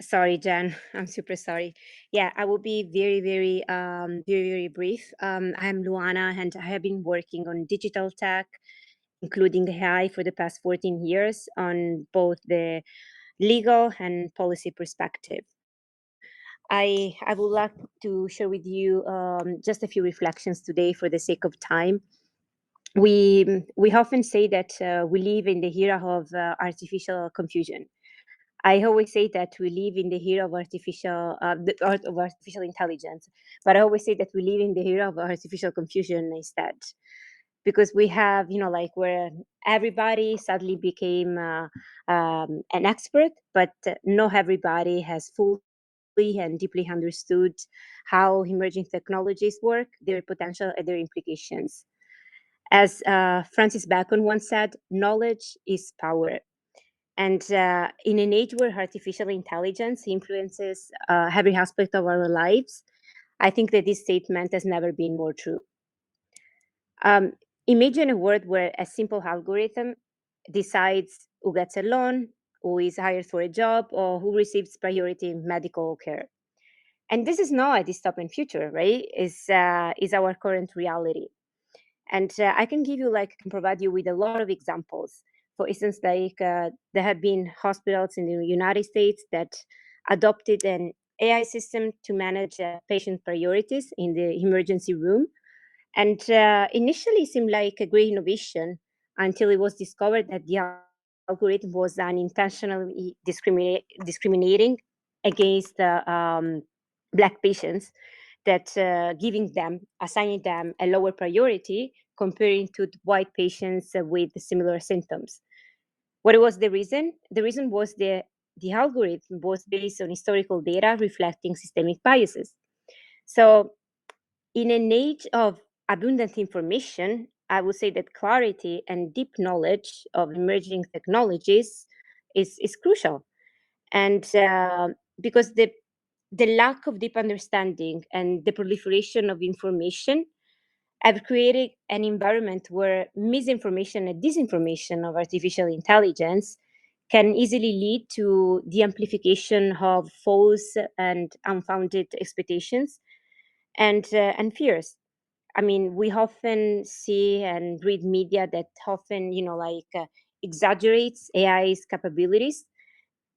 Sorry, Jan. I'm super sorry. Yeah, I will be very, very, very brief. I'm Luana, and I have been working on digital tech, including AI, for the past 14 years on both the legal and policy perspective. I would like to share with you just a few reflections today for the sake of time. We often say that we live in the era of artificial confusion. I always say that we live in the era of the art of artificial intelligence, but I always say that we live in the era of artificial confusion instead, because we have, like where everybody suddenly became an expert, but not everybody has fully and deeply understood how emerging technologies work, their potential, and their implications. As Francis Bacon once said, knowledge is power. And in an age where artificial intelligence influences every aspect of our lives, I think that this statement has never been more true. Um, Imagine a world where a simple algorithm decides who gets a loan, who is hired for a job, or who receives priority medical care. And this is not a dystopian future, right? Is our current reality. And I can give you, can provide you with a lot of examples. For instance, there have been hospitals in the United States that adopted an AI system to manage patient priorities in the emergency room. And initially it seemed like a great innovation until it was discovered that the algorithm was unintentionally discriminating against Black patients, that assigning them a lower priority comparing to the white patients with similar symptoms. What was the reason? The reason was the algorithm was based on historical data reflecting systemic biases. So in an age of abundant information, I would say that clarity and deep knowledge of emerging technologies is crucial. And because the lack of deep understanding and the proliferation of information have created an environment where misinformation and disinformation of artificial intelligence can easily lead to the amplification of false and unfounded expectations and fears. I mean, we often see and read media that often, exaggerates AI's capabilities,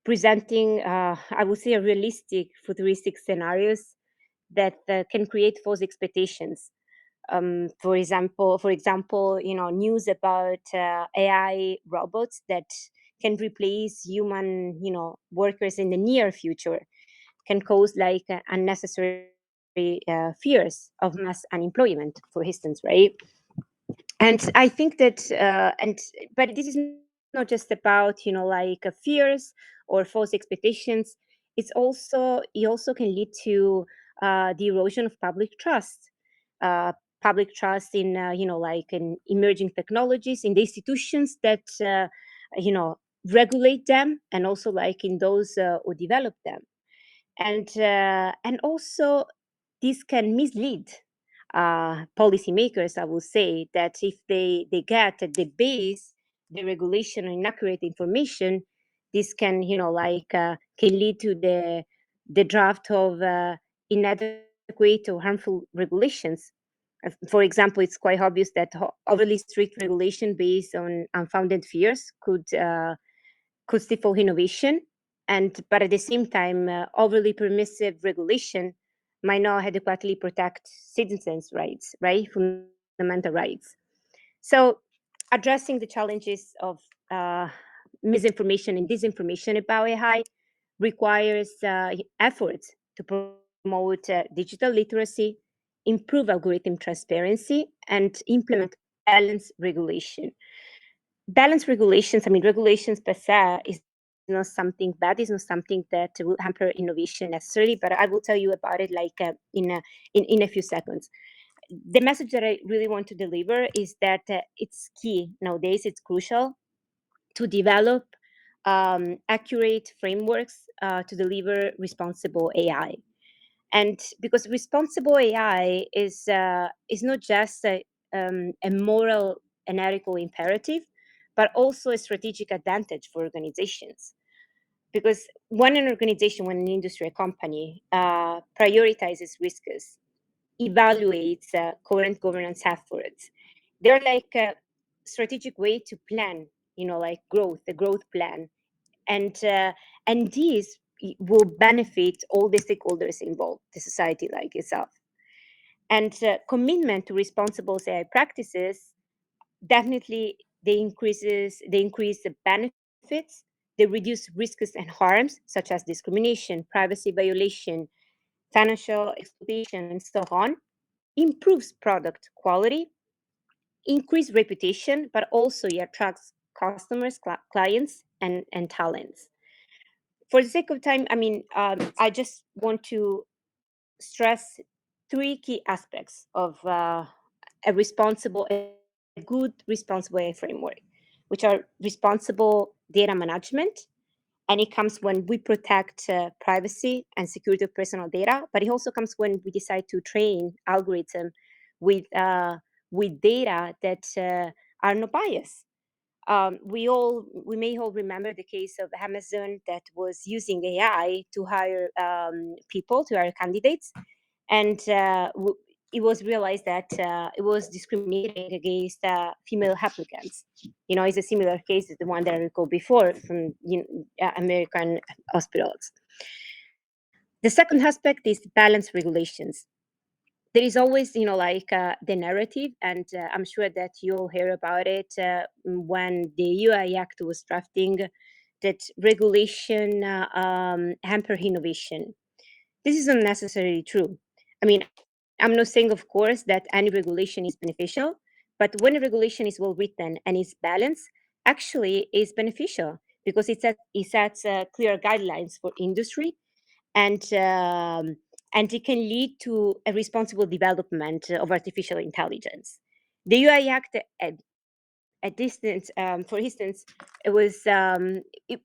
presenting, I would say, a realistic, futuristic scenarios that can create false expectations. For example, news about AI robots that can replace human, workers in the near future can cause unnecessary fears of mass unemployment, for instance, right? And I think that but this is not just about fears or false expectations. It also can lead to the erosion of public trust, uh, public trust in in emerging technologies, in the institutions that you know regulate them, and also in those who develop them. And also this can mislead policymakers, I will say that if they get at the base the regulation and inaccurate information, this can, can lead to the draft of inadequate or harmful regulations. For example, it's quite obvious that overly strict regulation based on unfounded fears could stifle innovation, but at the same time, overly permissive regulation might not adequately protect citizens' rights, right? Fundamental rights. So, addressing the challenges of misinformation and disinformation about AI requires efforts to promote digital literacy, improve algorithm transparency, and implement balanced regulation. Balanced regulations, regulations per se is not something bad, is not something that will hamper innovation necessarily, but I will tell you about it in a few seconds. The message that I really want to deliver is that it's key nowadays, it's crucial to develop accurate frameworks to deliver responsible AI. And because responsible AI is not just a moral and ethical imperative, but also a strategic advantage for organizations. Because when an organization, when an industry, a company prioritizes risks, evaluates current governance efforts, they're like a strategic way to plan, like a growth plan. And this will benefit all the stakeholders involved, the society like itself. And commitment to responsible AI practices, definitely they increase the benefits, they reduce risks and harms such as discrimination, privacy violation, financial exploitation, and so on, improves product quality, increase reputation, but also it attracts customers, clients, and talents. For the sake of time, I just want to stress three key aspects of a good responsible AI framework, which are responsible data management, and it comes when we protect privacy and security of personal data, but it also comes when we decide to train algorithms with data that are not biased. We may all remember the case of Amazon that was using AI to hire people, to hire candidates, and it was realized that it was discriminating against female applicants. It's a similar case to the one that I recalled before from American hospitals. The second aspect is balanced regulations. There is always, the narrative, and I'm sure that you'll hear about it when the UI Act was drafting, that regulation hamper innovation. This is not necessarily true. I'm not saying, of course, that any regulation is beneficial, but when a regulation is well written and is balanced, actually is beneficial because it sets clear guidelines for industry, and it can lead to a responsible development of artificial intelligence. The UI Act, for instance, it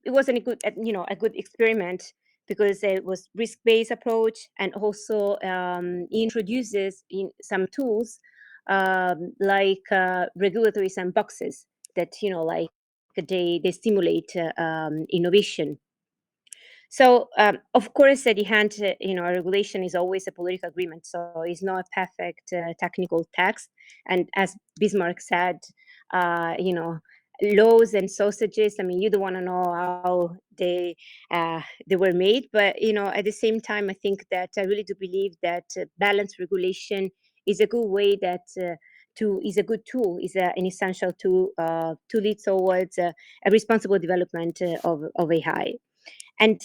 wasn't a good experiment because it was risk-based approach, and also introduces in some tools like regulatory sandboxes that they stimulate innovation. So, of course, at the end, a regulation is always a political agreement, so it's not a perfect technical text. And as Bismarck said, laws and sausages, you don't want to know how they were made. But, at the same time, I think that I really do believe that balanced regulation is a good way is a good tool, is an essential tool to lead towards a responsible development of AI. And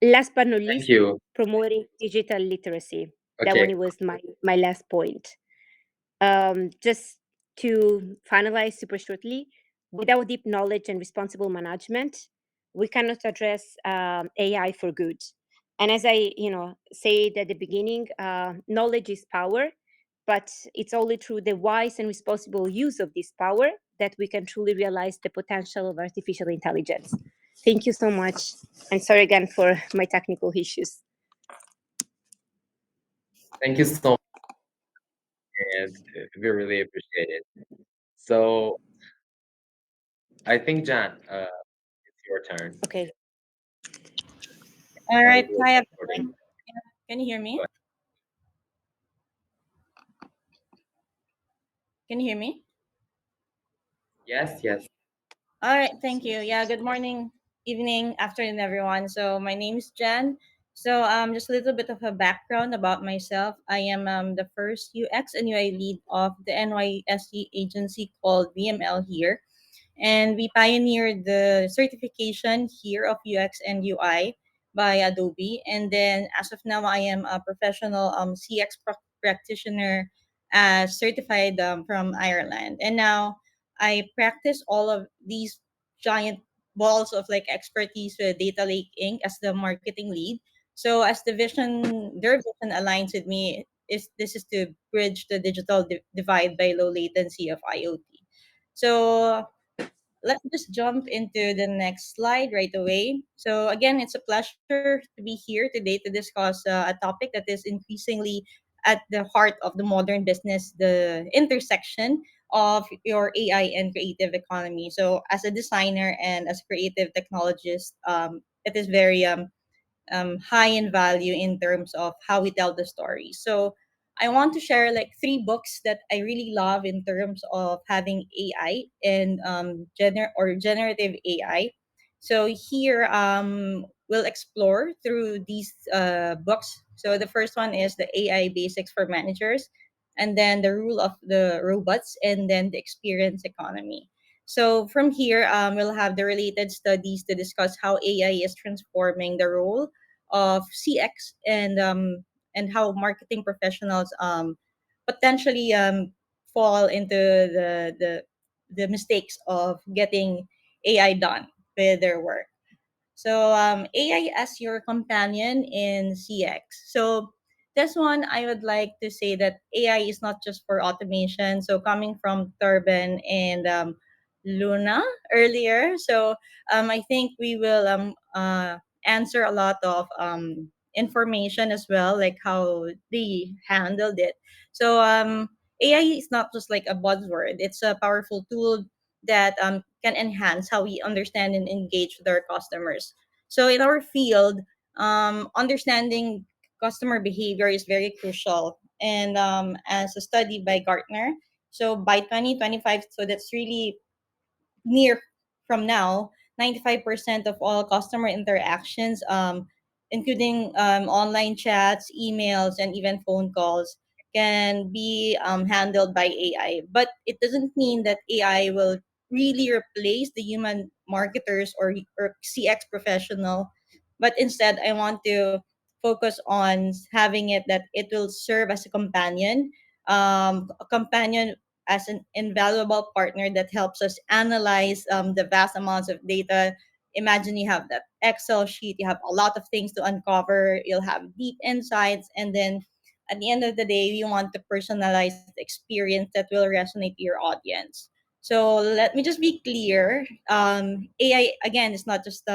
last but not Thank least, you. promoting digital literacy. That Okay. one was my last point. Just to finalize super shortly, without deep knowledge and responsible management, we cannot address AI for good. And as I said at the beginning, knowledge is power, but it's only through the wise and responsible use of this power that we can truly realize the potential of artificial intelligence. Thank you so much. And sorry again for my technical issues. Thank you so and we really appreciate it. So I think Jan, it's your turn. Okay. All right. We'll Hi, start recording. everyone. Can you hear me? Go ahead. Can you hear me? Yes, yes. All right. Thank you. Yeah. Good morning, evening, afternoon, everyone. So my name is Jen. So just a little bit of a background about myself. I am the first UX and UI lead of the NYSE agency called VML here, and we pioneered the certification here of UX and UI by Adobe. And then as of now, I am a professional CX practitioner, certified from Ireland. And now I practice all of these giant balls of like expertise with Data Lake Inc. as the marketing lead. So as their vision aligns with me, is this is to bridge the digital divide by low latency of IoT. So let's just jump into the next slide right away. So again, it's a pleasure to be here today to discuss a topic that is increasingly at the heart of the modern business, the intersection of your AI and creative economy. So as a designer and as a creative technologist, it is very high in value in terms of how we tell the story. So I want to share like three books that I really love in terms of having AI and generative AI. So here we'll explore through these books. So the first one is the AI Basics for Managers, and then the Rule of the Robots, and then the Experience Economy. So from here, we'll have the related studies to discuss how AI is transforming the role of CX and how marketing professionals potentially fall into the mistakes of getting AI done with their work. So AI as your companion in CX. So this one, I would like to say that AI is not just for automation. So coming from Turban and Luna earlier, so I think we will answer a lot of information as well, like how they handled it. So AI is not just like a buzzword; it's a powerful tool that can enhance how we understand and engage with our customers. So in our field, understanding customer behavior is very crucial. And as a study by Gartner, so by 2025, so that's really near from now, 95% of all customer interactions, including online chats, emails, and even phone calls, can be handled by AI. But it doesn't mean that AI will really replace the human marketers or CX professional. But instead, I want to focus on having it that it will serve as a companion as an invaluable partner that helps us analyze the vast amounts of data. Imagine you have that Excel sheet, you have a lot of things to uncover, you'll have deep insights, and then at the end of the day, you want to personalize the experience that will resonate to your audience. So let me just be clear. AI, again, is not just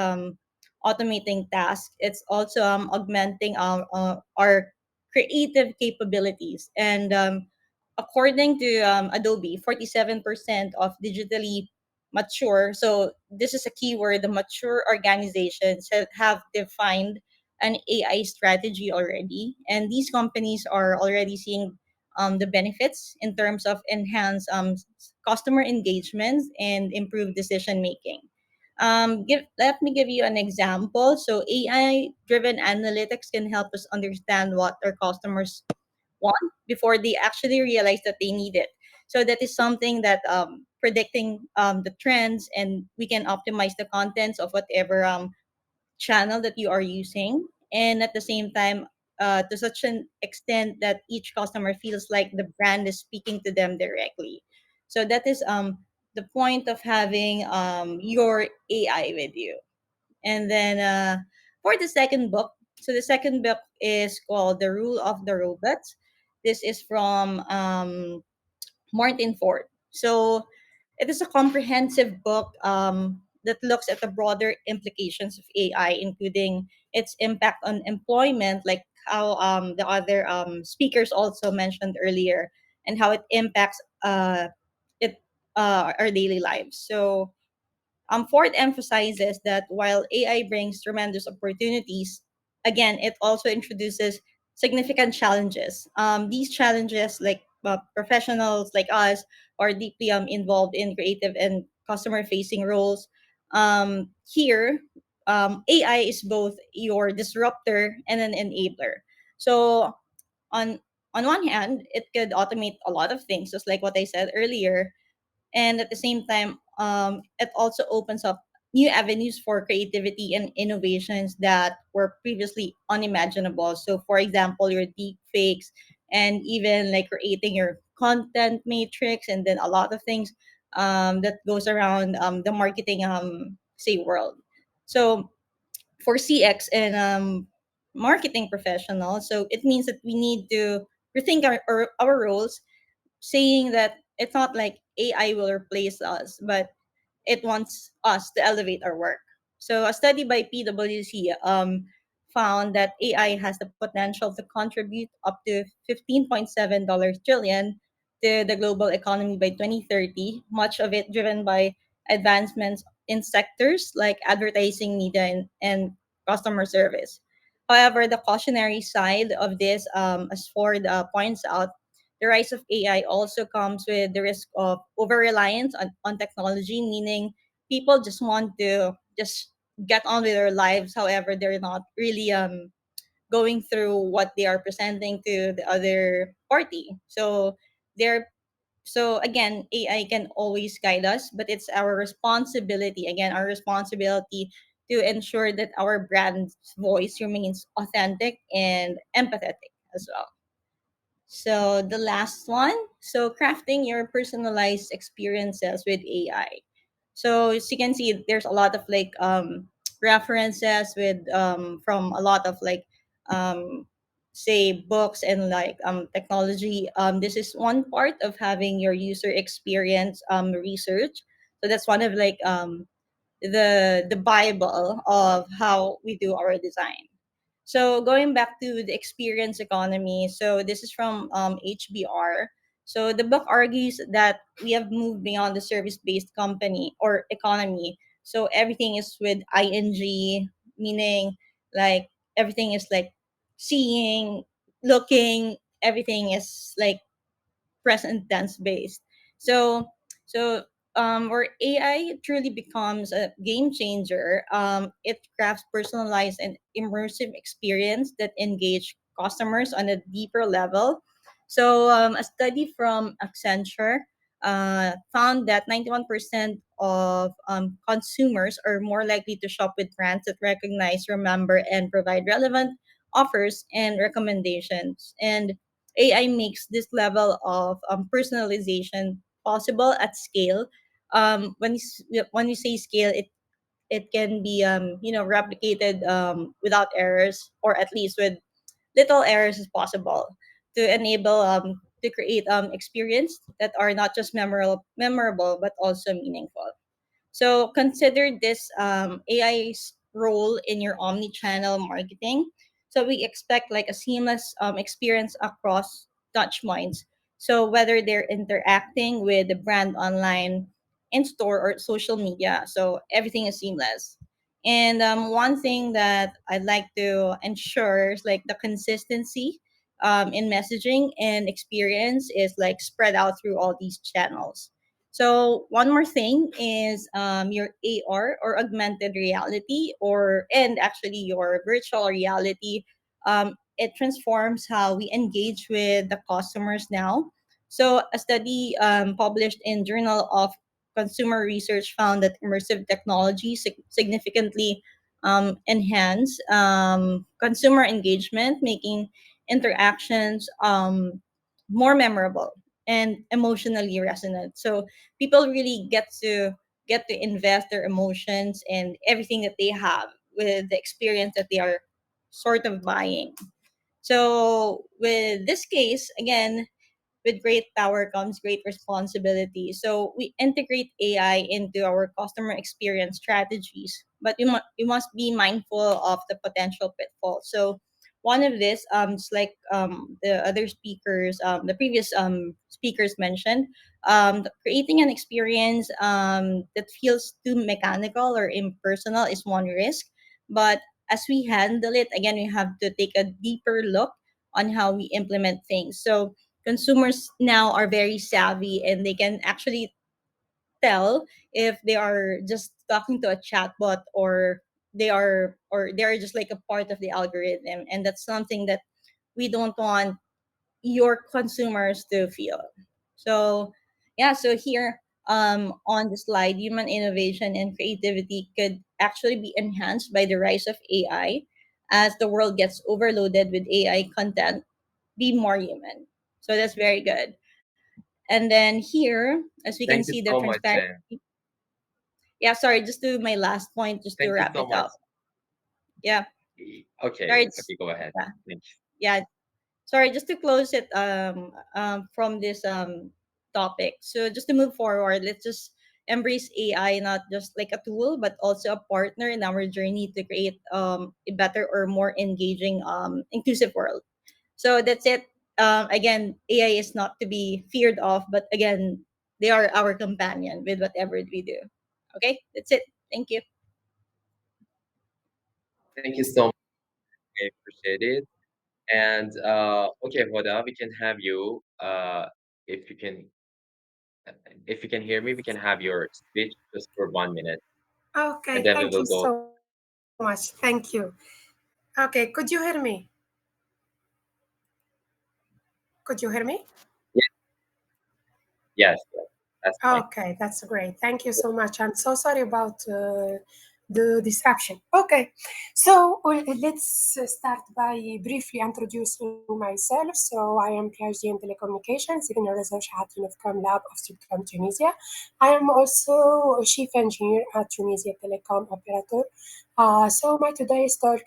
automating tasks, it's also augmenting our creative capabilities. And according to Adobe, 47% of digitally mature, so this is a keyword, the mature organizations have defined an AI strategy already. And these companies are already seeing the benefits in terms of enhanced customer engagement and improved decision making. Let me give you an example. So AI driven analytics can help us understand what our customers want before they actually realize that they need it. So that is something that predicting the trends, and we can optimize the contents of whatever channel that you are using, and at the same time, to such an extent that each customer feels like the brand is speaking to them directly. So that is the point of having your AI with you. And then for the second book, so the second book is called The Rule of the Robots. This is from Martin Ford. So it is a comprehensive book that looks at the broader implications of AI, including its impact on employment, like how the other speakers also mentioned earlier, and how it impacts it our daily lives. So Ford emphasizes that while AI brings tremendous opportunities, again, it also introduces significant challenges. These challenges, like professionals like us, are deeply involved in creative and customer-facing roles. Here, AI is both your disruptor and an enabler. So, on on one hand, it could automate a lot of things, just like what I said earlier, and at the same time it also opens up new avenues for creativity and innovations that were previously unimaginable. So for example, your deep fakes, and even like creating your content matrix, and then a lot of things that goes around the marketing say world. So for CX and marketing professionals, so it means that we need to rethink our roles, saying that it's not like AI will replace us, but it wants us to elevate our work. So a study by PwC found that AI has the potential to contribute up to $15.7 trillion to the global economy by 2030, much of it driven by advancements in sectors like advertising, media, and customer service. However, the cautionary side of this, as Ford points out, the rise of AI also comes with the risk of over reliance on technology, meaning people just want to just get on with their lives. However, they're not really going through what they are presenting to the other party. So they're so again, AI can always guide us, but it's our responsibility, again, our responsibility to ensure that our brand's voice remains authentic and empathetic as well. So the last one, so crafting your personalized experiences with AI. So as you can see, there's a lot of like references with from a lot of like um, say books and like technology. This is one part of having your user experience research. So that's one of like the bible of how we do our design. So going back to the experience economy, so this is from HBR. So the book argues that we have moved beyond the service-based company or economy. So everything is with ing, meaning like everything is like seeing, looking, everything is like present tense based. So where AI truly becomes a game changer, it crafts personalized and immersive experience that engage customers on a deeper level. So a study from Accenture found that 91% of consumers are more likely to shop with brands that recognize, remember, and provide relevant offers and recommendations. And AI makes this level of personalization possible at scale. When you say scale, it can be replicated without errors, or at least with little errors as possible, to enable to create experience that are not just memorable but also meaningful. So consider this AI's role in your omni-channel marketing. So we expect like a seamless experience across touch points. So whether they're interacting with the brand online, in store, or social media, so everything is seamless. And one thing that I'd like to ensure is like the consistency in messaging and experience is like spread out through all these channels. So one more thing is your AR or augmented reality, or and actually your virtual reality. It transforms how we engage with the customers now. So a study published in Journal of Consumer Research found that immersive technology significantly enhance consumer engagement, making interactions more memorable and emotionally resonant. So people really get to invest their emotions and everything that they have with the experience that they are sort of buying. So with this case, again, with great power comes great responsibility. So we integrate AI into our customer experience strategies, but we must be mindful of the potential pitfalls. So one of this, just like the other speakers, the previous speakers mentioned, creating an experience that feels too mechanical or impersonal is one risk. But as we handle it, again, we have to take a deeper look on how we implement things. So consumers now are very savvy, and they can actually tell if they are just talking to a chatbot, or they are just like a part of the algorithm, and that's something that we don't want your consumers to feel. So yeah, so here on the slide, human innovation and creativity could actually be enhanced by the rise of AI. As the world gets overloaded with AI content, be more human. So that's very good. And then here, as we can Thank you see, the so much, transparency. Jen. Yeah, sorry, just to my last point, just to Thank you wrap so it much. up. Yeah, Okay, sorry, okay, go ahead. yeah, Thanks. yeah, sorry, just to close it from this topic. So just to move forward, let's just embrace AI not just like a tool, but also a partner in our journey to create a better or more engaging inclusive world. So that's it. Again, AI is not to be feared of, but again, they are our companion with whatever we do. Okay, that's it. Thank you. Thank you so much. I appreciate it. And okay, Hoda, we can have you. If you can, if you can hear me, we can have your speech just for 1 minute, and Okay, then we thank will you go. so much. Thank you. Okay, could you hear me? Could you hear me? Yes, yes, yes, that's fine. Okay, that's great. Thank you so much. I'm so sorry about the disruption. Okay, so let's start by briefly introducing myself. So I am PhD in telecommunications, senior research at Unifcom Lab of Stockholm, Tunisia. I am also a chief engineer at Tunisia Telecom Operator. So my today's talk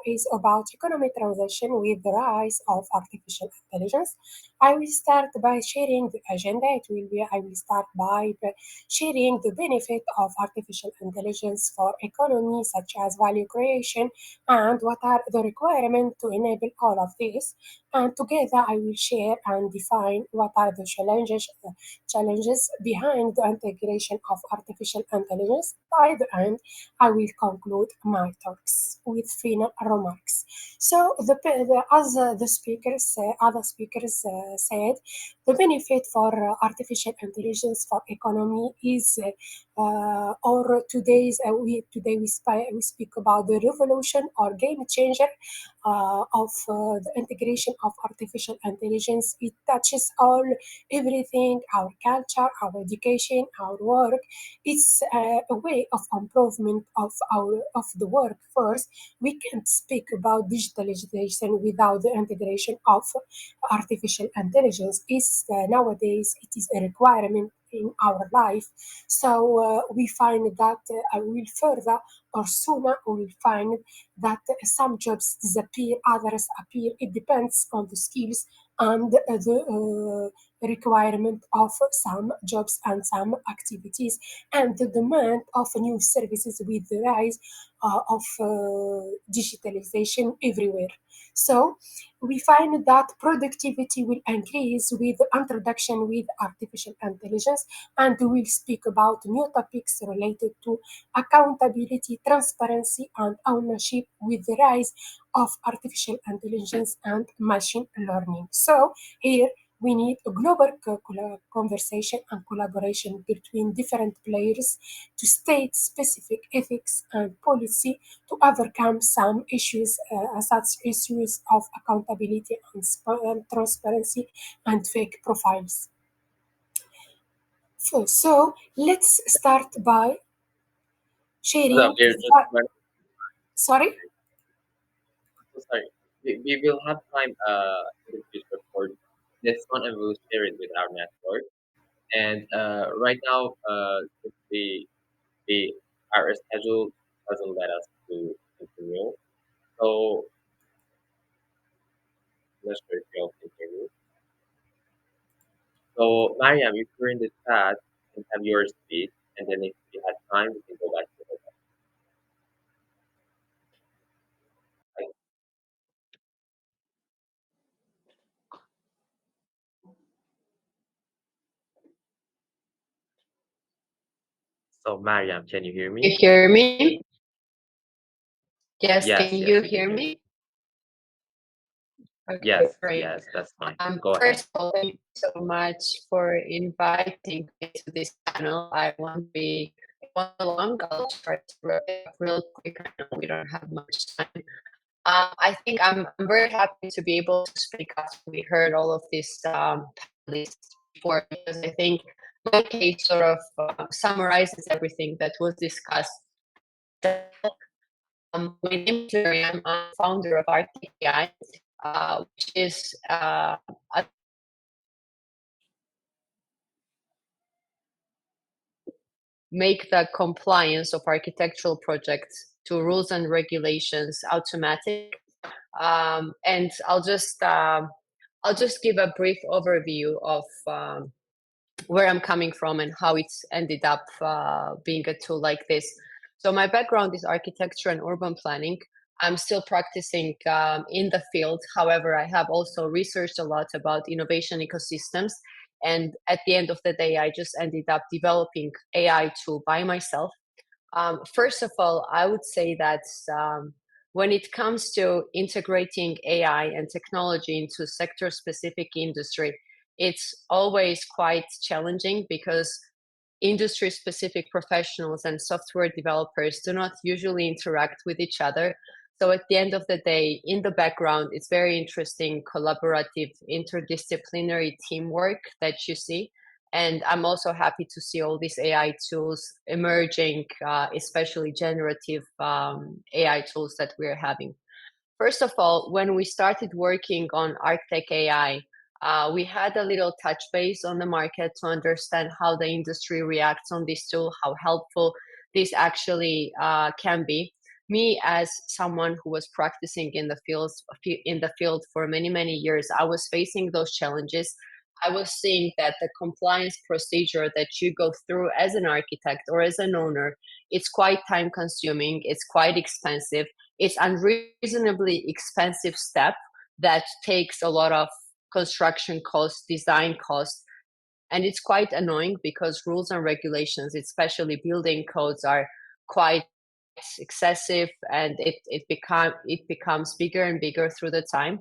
is about economic transition with the rise of artificial intelligence. I will start by sharing the agenda. I will start by sharing the benefit of artificial intelligence for economy, such as value creation, and what are the requirements to enable all of this. And together, I will share and define what are the challenges behind the integration of artificial intelligence. By the end, I will conclude my talks with final remarks. So, as the speakers, other speakers said, the benefit for artificial intelligence for economy is, or today we speak about the revolution or game changer of the integration of artificial intelligence. It touches all everything, our culture, our education, our work. It's a way of improvement of the work. First, we can't speak about digitalization without the integration of artificial intelligence. Is nowadays it is a requirement in our life. So we find that I will further or sooner we will find that some jobs disappear, others appear. It depends on the skills and the requirement of some jobs and some activities, and the demand of new services with the rise of digitalization everywhere. So we find that productivity will increase with the introduction with artificial intelligence, and we will speak about new topics related to accountability, transparency, and ownership with the rise of artificial intelligence and machine learning. So here we need a global conversation and collaboration between different players to state specific ethics and policy to overcome some issues, such issues of accountability and transparency and fake profiles. So let's start by Hoda, sharing. we're just running. Sorry. So sorry. We will have time in the future for this one, and we'll share it with our network. And right now, the our schedule doesn't let us to continue. So I'm not sure if you all can hear me. So Mariam, if you're in the chat, you can have your speech, and then if you have time, we can go back to it. So Mariam, can you hear me? You hear me? Yes, Yes, can yes, you we can hear hear me? Okay, Yes, great. yes, that's fine. Go ahead. First of all, thank you so much for inviting me to this panel. I won't be long. I'll try to wrap it up real quick. I know we don't have much time. I think I'm very happy to be able to speak after we heard all of this panelists before, because I think my case sort of summarizes everything that was discussed. My name is Miriam. I'm founder of RTI, which is make the compliance of architectural projects to rules and regulations automatic. And I'll just give a brief overview of where I'm coming from and how it's ended up being a tool like this. So my background is architecture and urban planning. I'm still practicing in the field. However, I have also researched a lot about innovation ecosystems. And at the end of the day, I just ended up developing AI tool by myself. First of all, I would say that when it comes to integrating AI and technology into sector-specific industry, it's always quite challenging because industry-specific professionals and software developers do not usually interact with each other. So at the end of the day, in the background, it's very interesting, collaborative, interdisciplinary teamwork that you see. And I'm also happy to see all these AI tools emerging, especially generative AI tools that we're having. First of all, when we started working on ArcTech AI, we had a little touch base on the market to understand how the industry reacts on this tool, how helpful this actually can be. Me, as someone who was practicing in the field for many years, I was facing those challenges. I was seeing that the compliance procedure that you go through as an architect or as an owner, it's quite time consuming, it's quite expensive, it's unreasonably expensive step that takes a lot of construction costs, design costs, and it's quite annoying because rules and regulations, especially building codes, are quite excessive, and it becomes bigger and bigger through the time.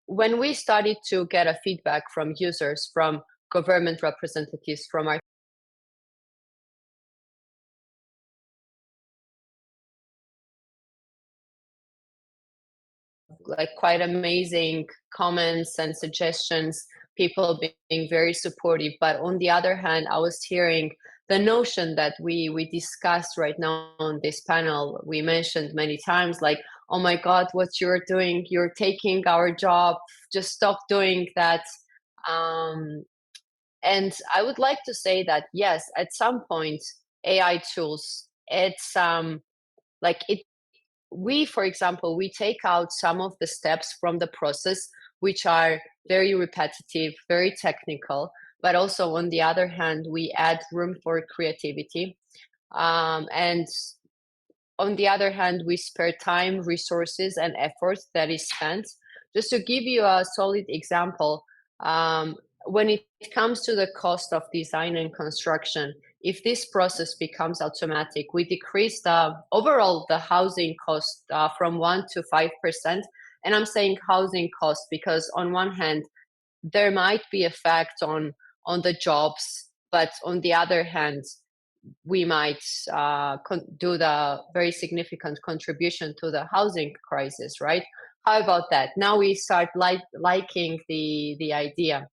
When we started to get a feedback from users, from government representatives, from our like quite amazing comments and suggestions, people being very supportive. But on the other hand, I was hearing the notion that we discussed right now on this panel, we mentioned many times, like, oh my God, what you're doing, you're taking our job, just stop doing that. And I would like to say that, yes, at some point, AI tools, it's like it, we, for example, we take out some of the steps from the process, which are very repetitive, very technical, but also on the other hand, we add room for creativity. And on the other hand, we spare time, resources, and effort that is spent. Just to give you a solid example, when it comes to the cost of design and construction, if this process becomes automatic, we decrease the overall the housing cost from 1 to 5%. And I'm saying housing cost because on one hand, there might be effect on the jobs, but on the other hand, we might do the very significant contribution to the housing crisis, right? How about that? Now we start liking the idea.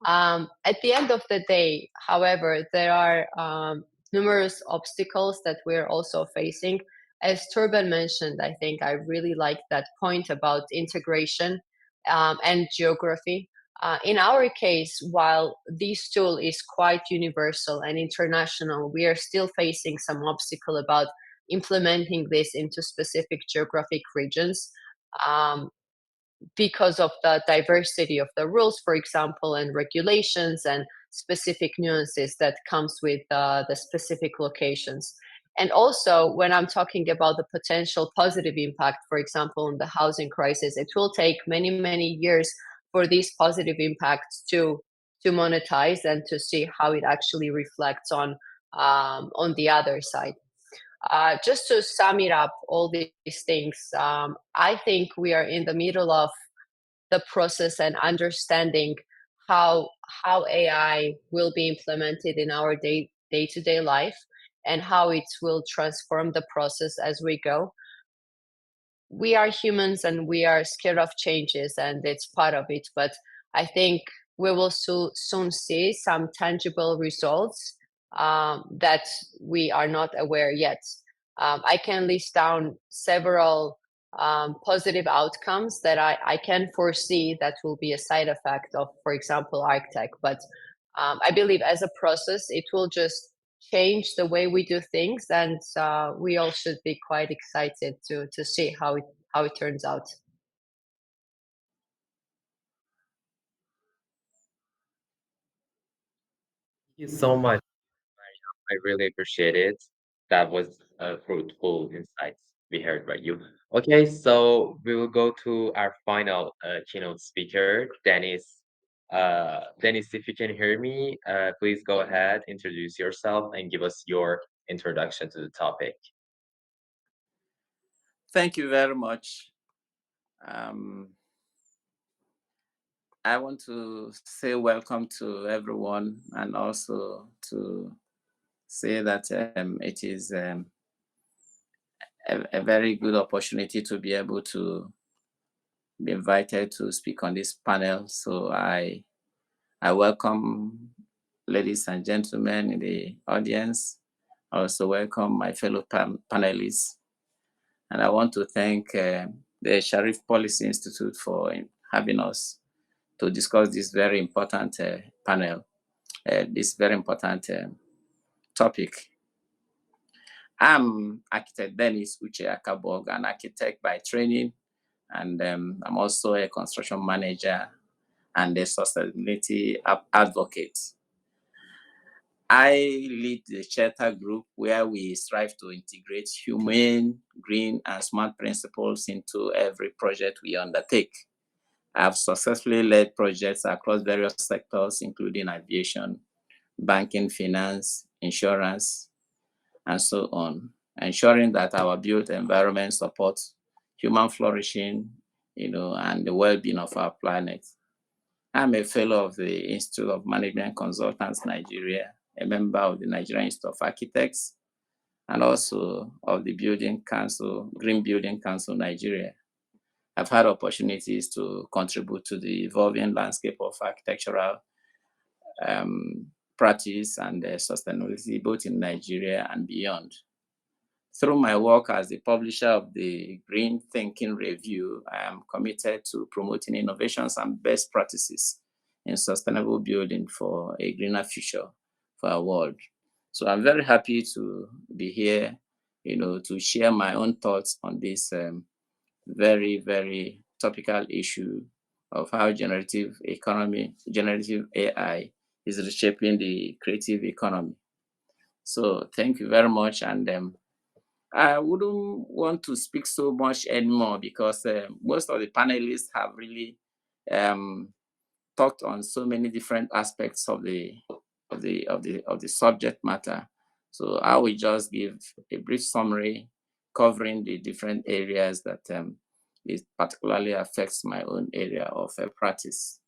At the end of the day, however, there are numerous obstacles that we're also facing. As Turban mentioned, I think I really like that point about integration and geography. In our case, while this tool is quite universal and international, we are still facing some obstacle about implementing this into specific geographic regions. Because of the diversity of the rules, for example, and regulations and specific nuances that comes with the specific locations. And also, when I'm talking about the potential positive impact, for example, on the housing crisis, it will take many years for these positive impacts to to monetize and to see how it actually reflects on the other side. Just to sum it up, all these things, I think we are in the middle of the process and understanding how AI will be implemented in our day-to-day life and how it will transform the process as we go. We are humans and we are scared of changes, and it's part of it, but I think we will soon see some tangible results that we are not aware yet. I can list down several positive outcomes that I can foresee that will be a side effect of, for example, ArcTech. But I believe as a process, it will just change the way we do things, and we all should be quite excited to see how it turns out. Thank you so much. I really appreciate it. That was fruitful insights we heard by you. Okay, so we will go to our final keynote speaker, Dennis. Dennis, if you can hear me, please go ahead, introduce yourself, and give us your introduction to the topic. Thank you very much. I want to say welcome to everyone, and also to say that it is a very good opportunity to be able to be invited to speak on this panel. So I welcome ladies and gentlemen in the audience. I also welcome my fellow panelists. And I want to thank the Sharif Policy Institute for having us to discuss this very important panel, this very important topic. I'm architect Dennis Uche Akabog, an architect by training, and I'm also a construction manager and a sustainability advocate. I lead the Shelter Group, where we strive to integrate humane, green, and smart principles into every project we undertake. I've successfully led projects across various sectors, including aviation, banking, finance, insurance, and so on, ensuring that our built environment supports human flourishing, and the well-being of our planet. I'm a fellow of the Institute of Management Consultants, Nigeria, a member of the Nigerian Institute of Architects, and also of the Building Council, Green Building Council, Nigeria. I've had opportunities to contribute to the evolving landscape of architectural practice and sustainability, both in Nigeria and beyond. Through my work as the publisher of the Green Thinking Review, I am committed to promoting innovations and best practices in sustainable building for a greener future for our world. So I'm very happy to be here, to share my own thoughts on this very, very topical issue of how generative AI is reshaping the creative economy. So thank you very much. And I wouldn't want to speak so much anymore, because most of the panelists have really talked on so many different aspects of the subject matter. So I will just give a brief summary covering the different areas that it particularly affects my own area of practice.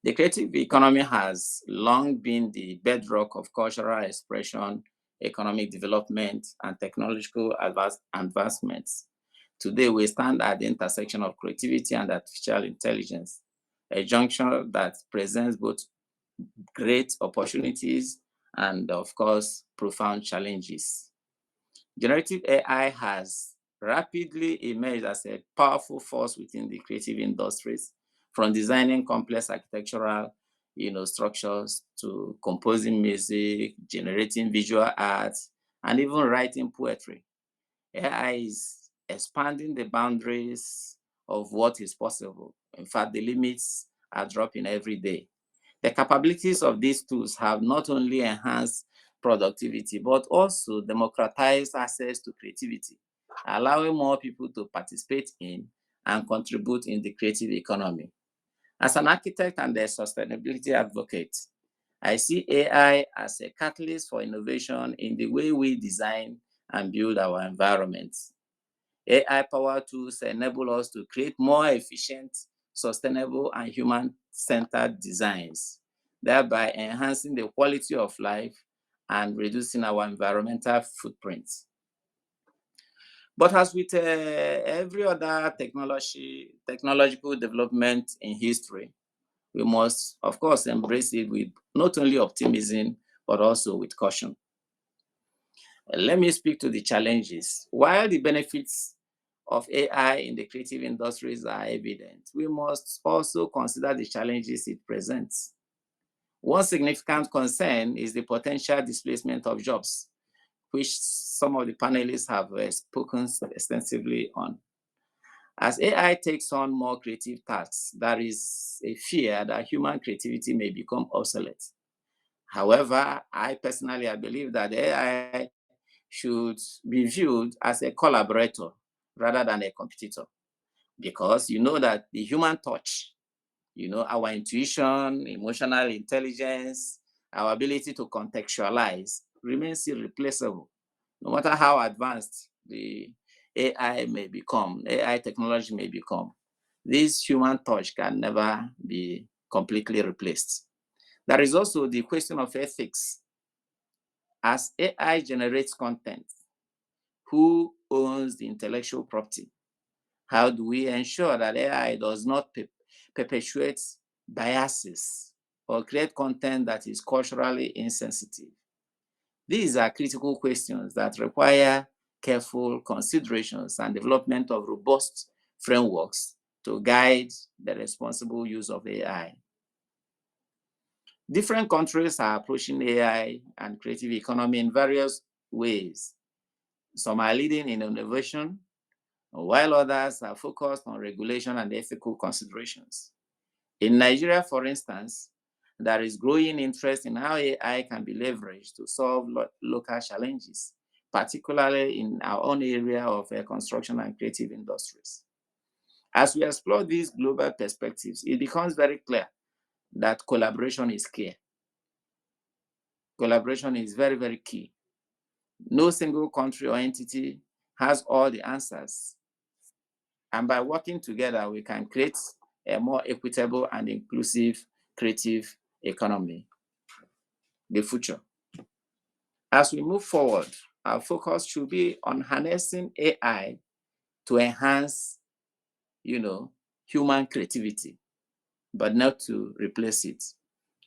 The creative economy has long been the bedrock of cultural expression, economic development, and technological advancements. Today, we stand at the intersection of creativity and artificial intelligence, a junction that presents both great opportunities and, of course, profound challenges. Generative AI has rapidly emerged as a powerful force within the creative industries, from designing complex architectural structures to composing music, generating visual arts, and even writing poetry. AI is expanding the boundaries of what is possible. In fact, the limits are dropping every day. The capabilities of these tools have not only enhanced productivity, but also democratized access to creativity, allowing more people to participate in and contribute in the creative economy. As an architect and a sustainability advocate, I see AI as a catalyst for innovation in the way we design and build our environments. AI-powered tools enable us to create more efficient, sustainable, and human-centered designs, thereby enhancing the quality of life and reducing our environmental footprint. But as with every other technological development in history, we must, of course, embrace it with not only optimism, but also with caution. Let me speak to the challenges. While the benefits of AI in the creative industries are evident, we must also consider the challenges it presents. One significant concern is the potential displacement of jobs, which some of the panelists have spoken extensively on. As AI takes on more creative tasks, there is a fear that human creativity may become obsolete. However, I believe that AI should be viewed as a collaborator rather than a competitor, because you know that the human touch, our intuition, emotional intelligence, our ability to contextualize remains irreplaceable. No matter how advanced the AI technology may become, this human touch can never be completely replaced. There is also the question of ethics. As AI generates content, who owns the intellectual property? How do we ensure that AI does not perpetuate biases or create content that is culturally insensitive? These are critical questions that require careful considerations and development of robust frameworks to guide the responsible use of AI. Different countries are approaching AI and creative economy in various ways. Some are leading in innovation, while others are focused on regulation and ethical considerations. In Nigeria, for instance, there is growing interest in how AI can be leveraged to solve local challenges, particularly in our own area of construction and creative industries. As we explore these global perspectives, it becomes very clear that collaboration is key. Collaboration is very, very key. No single country or entity has all the answers. And by working together, we can create a more equitable and inclusive creative economy, the future. As we move forward, our focus should be on harnessing AI to enhance, human creativity, but not to replace it.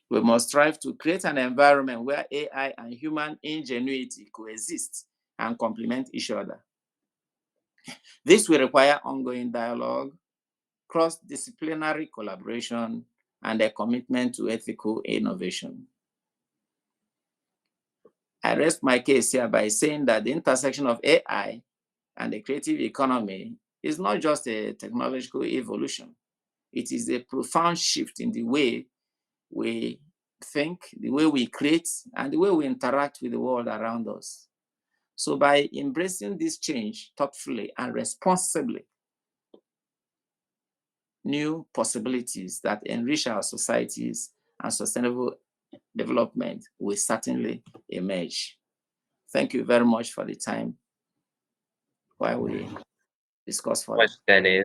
We must strive to create an environment where AI and human ingenuity coexist and complement each other. This will require ongoing dialogue, cross-disciplinary collaboration, and a commitment to ethical innovation. I rest my case here by saying that the intersection of AI and the creative economy is not just a technological evolution. It is a profound shift in the way we think, the way we create, and the way we interact with the world around us. So by embracing this change thoughtfully and responsibly, new possibilities that enrich our societies and sustainable development will certainly emerge. Thank you very much for the time while we discuss further. Dennis.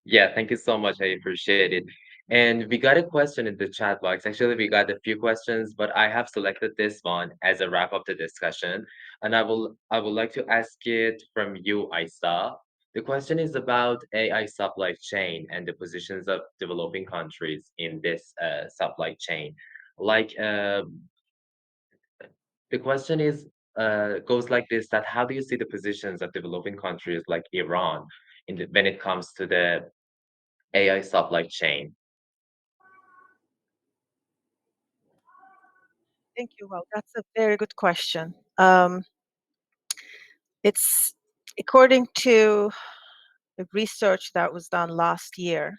Yeah, thank you so much. I appreciate it. And we got a question in the chat box. Actually, we got a few questions, but I have selected this one as a wrap up the discussion. And I would like to ask it from you, Isa. The question is about AI supply chain and the positions of developing countries in this supply chain. Like the question is goes like this: that how do you see the positions of developing countries like Iran when it comes to the AI supply chain? Thank you. Well, that's a very good question. It's according to the research that was done last year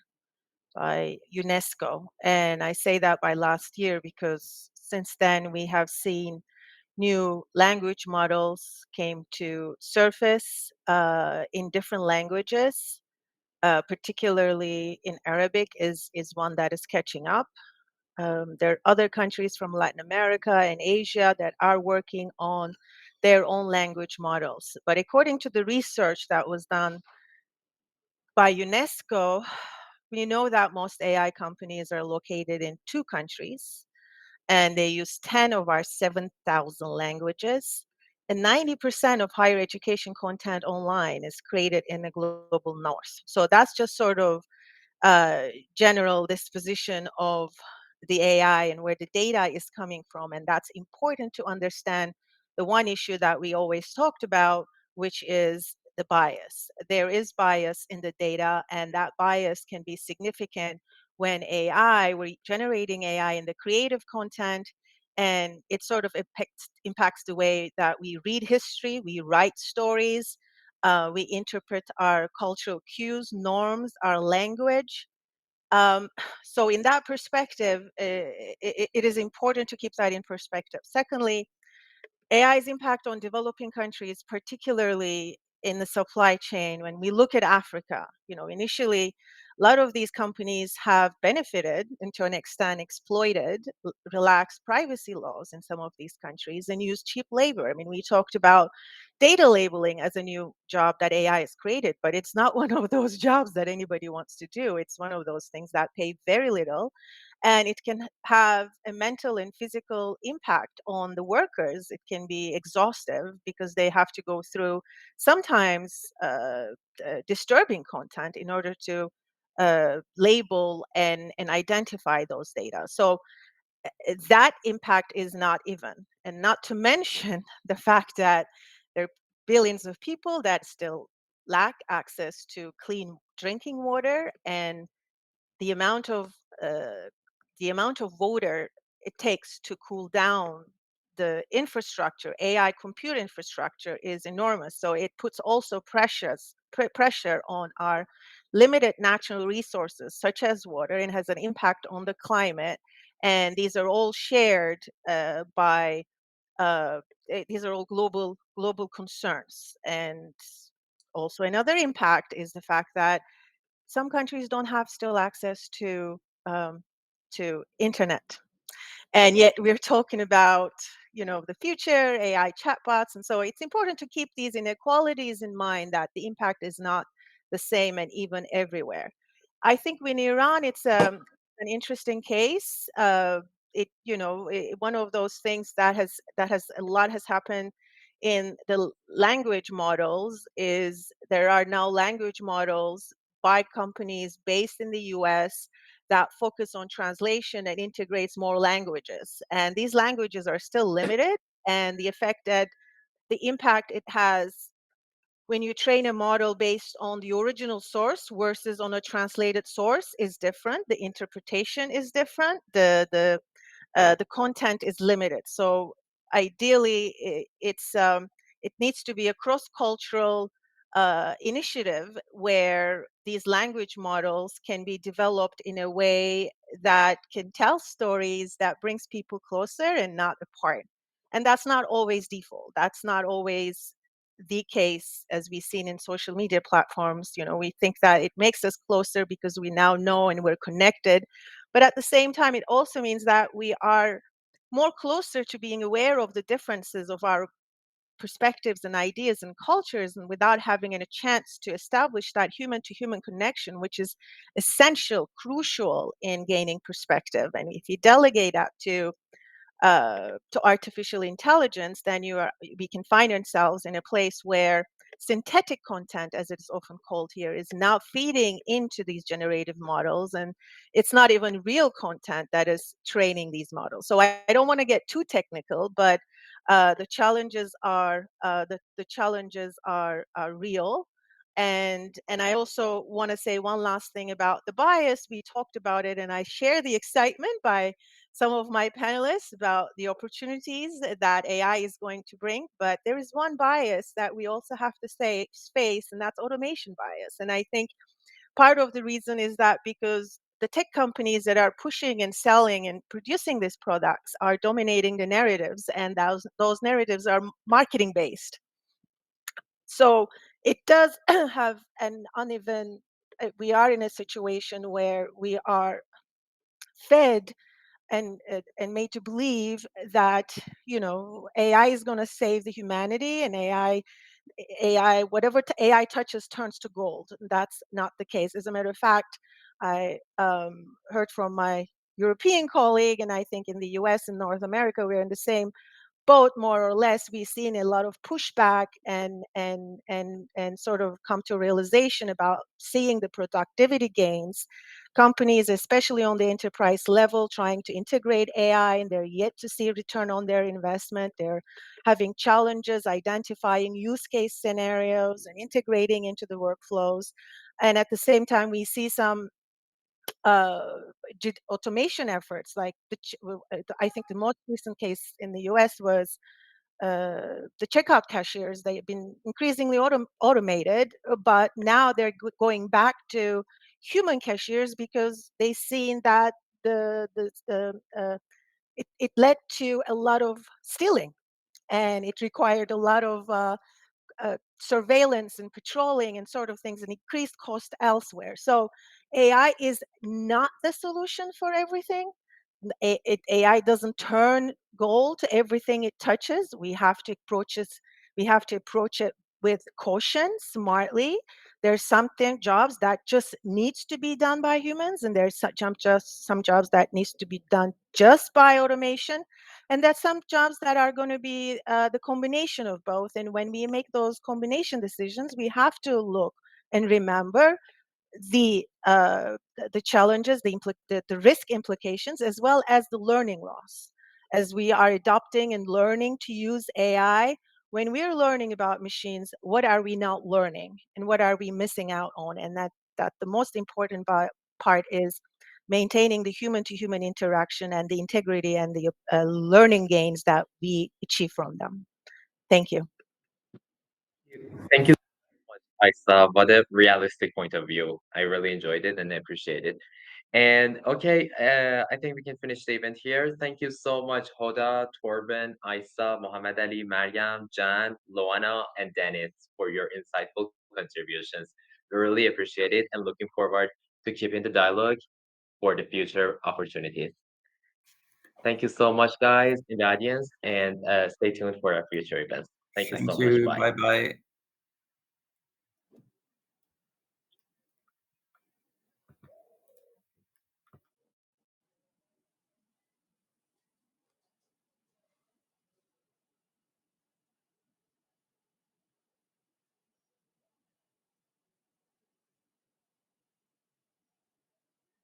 by UNESCO. And I say that by last year because since then we have seen new language models came to surface in different languages. particularly in Arabic, is one that is catching up. There are other countries from Latin America and Asia that are working on their own language models. But according to the research that was done by UNESCO, we know that most AI companies are located in 2 countries, and they use 10 of our 7,000 languages. And 90% of higher education content online is created in the global north. So that's just sort of general disposition of the AI and where the data is coming from. And that's important to understand the one issue that we always talked about, which is the bias. There is bias in the data, and that bias can be significant when we're generating AI in the creative content, and it sort of impacts the way that we read history, we write stories, we interpret our cultural cues, norms, our language. Um, so in that perspective, it is important to keep that in perspective. Secondly, AI's impact on developing countries, particularly in the supply chain. When we look at Africa, initially, a lot of these companies have benefited and to an extent exploited relaxed privacy laws in some of these countries and used cheap labor. I mean, we talked about data labeling as a new job that AI has created, but it's not one of those jobs that anybody wants to do. It's one of those things that pay very little, and it can have a mental and physical impact on the workers. It can be exhaustive because they have to go through sometimes disturbing content in order to label and identify those data. So that impact is not even, and not to mention the fact that there are billions of people that still lack access to clean drinking water, and the amount of uh, water it takes to cool down the infrastructure, AI compute infrastructure, is enormous. So it puts also pressure on our limited natural resources, such as water, and has an impact on the climate. And these are all shared by these are all global concerns. And also another impact is the fact that some countries don't have still access um, to internet, and yet we're talking about the future AI chatbots. And so it's important to keep these inequalities in mind, that the impact is not the same and even everywhere. I think in Iran it's an interesting case. One of those things that has a lot has happened in the language models is there are now language models by companies based in the US that focus on translation and integrates more languages. And these languages are still limited, and the impact it has when you train a model based on the original source versus on a translated source is different. The interpretation is different. The content is limited. So ideally, it needs to be a cross-cultural initiative where these language models can be developed in a way that can tell stories that brings people closer and not apart. And that's not always default. That's not always the case, as we've seen in social media platforms. We think that it makes us closer because we now know and we're connected, but at the same time, it also means that we are more closer to being aware of the differences of our perspectives and ideas and cultures, and without having a chance to establish that human to human connection, which is essential, crucial in gaining perspective. And if you delegate that to artificial intelligence, then we can find ourselves in a place where synthetic content, as it's often called here, is now feeding into these generative models, and it's not even real content that is training these models. So I don't want to get too technical, but the challenges are real. And I also want to say one last thing about the bias. We talked about it, and I share the excitement by some of my panelists about the opportunities that AI is going to bring. But there is one bias that we also have to face, and that's automation bias. And I think part of the reason is that because the tech companies that are pushing and selling and producing these products are dominating the narratives, and those narratives are marketing based. So it does have an uneven we are in a situation where we are fed and made to believe that AI is going to save the humanity, and AI, whatever AI touches turns to gold. That's not the case. As a matter of fact, I heard from my European colleague, and I think in the US and North America, we're in the same both, more or less. We've seen a lot of pushback and sort of come to realization about seeing the productivity gains. Companies, especially on the enterprise level, trying to integrate AI, and they're yet to see return on their investment. They're having challenges identifying use case scenarios and integrating into the workflows. And at the same time, we see some uh, automation efforts, like I think the most recent case in the US was the checkout cashiers. They have been increasingly automated, but now they're going back to human cashiers because they've seen that it led to a lot of stealing, and it required a lot of surveillance and patrolling and sort of things, and increased cost elsewhere. So AI is not the solution for everything. AI doesn't turn gold to everything it touches. We have to approach it with caution, smartly. There's jobs that just needs to be done by humans, and there's some jobs that needs to be done just by automation, and there's some jobs that are going to be the combination of both. And when we make those combination decisions, we have to look and remember the challenges, the risk implications, as well as the learning loss. As we are adopting and learning to use AI, when we're learning about machines, what are we not learning, and what are we missing out on? And that the most important part is maintaining the human to human interaction and the integrity and the learning gains that we achieve from them. Thank you. Thank you so much, Isa. What a realistic point of view. I really enjoyed it and appreciate it. And okay, I think we can finish the event here. Thank you so much, Hoda, Torben, Isa, Mohammed Ali, Mariam, Jan, Loana, and Dennis for your insightful contributions. We really appreciate it and looking forward to keeping the dialogue for the future opportunities. Thank you so much, guys, in the audience, and stay tuned for our future events. Thank you Thank so much. you. Bye. Bye bye.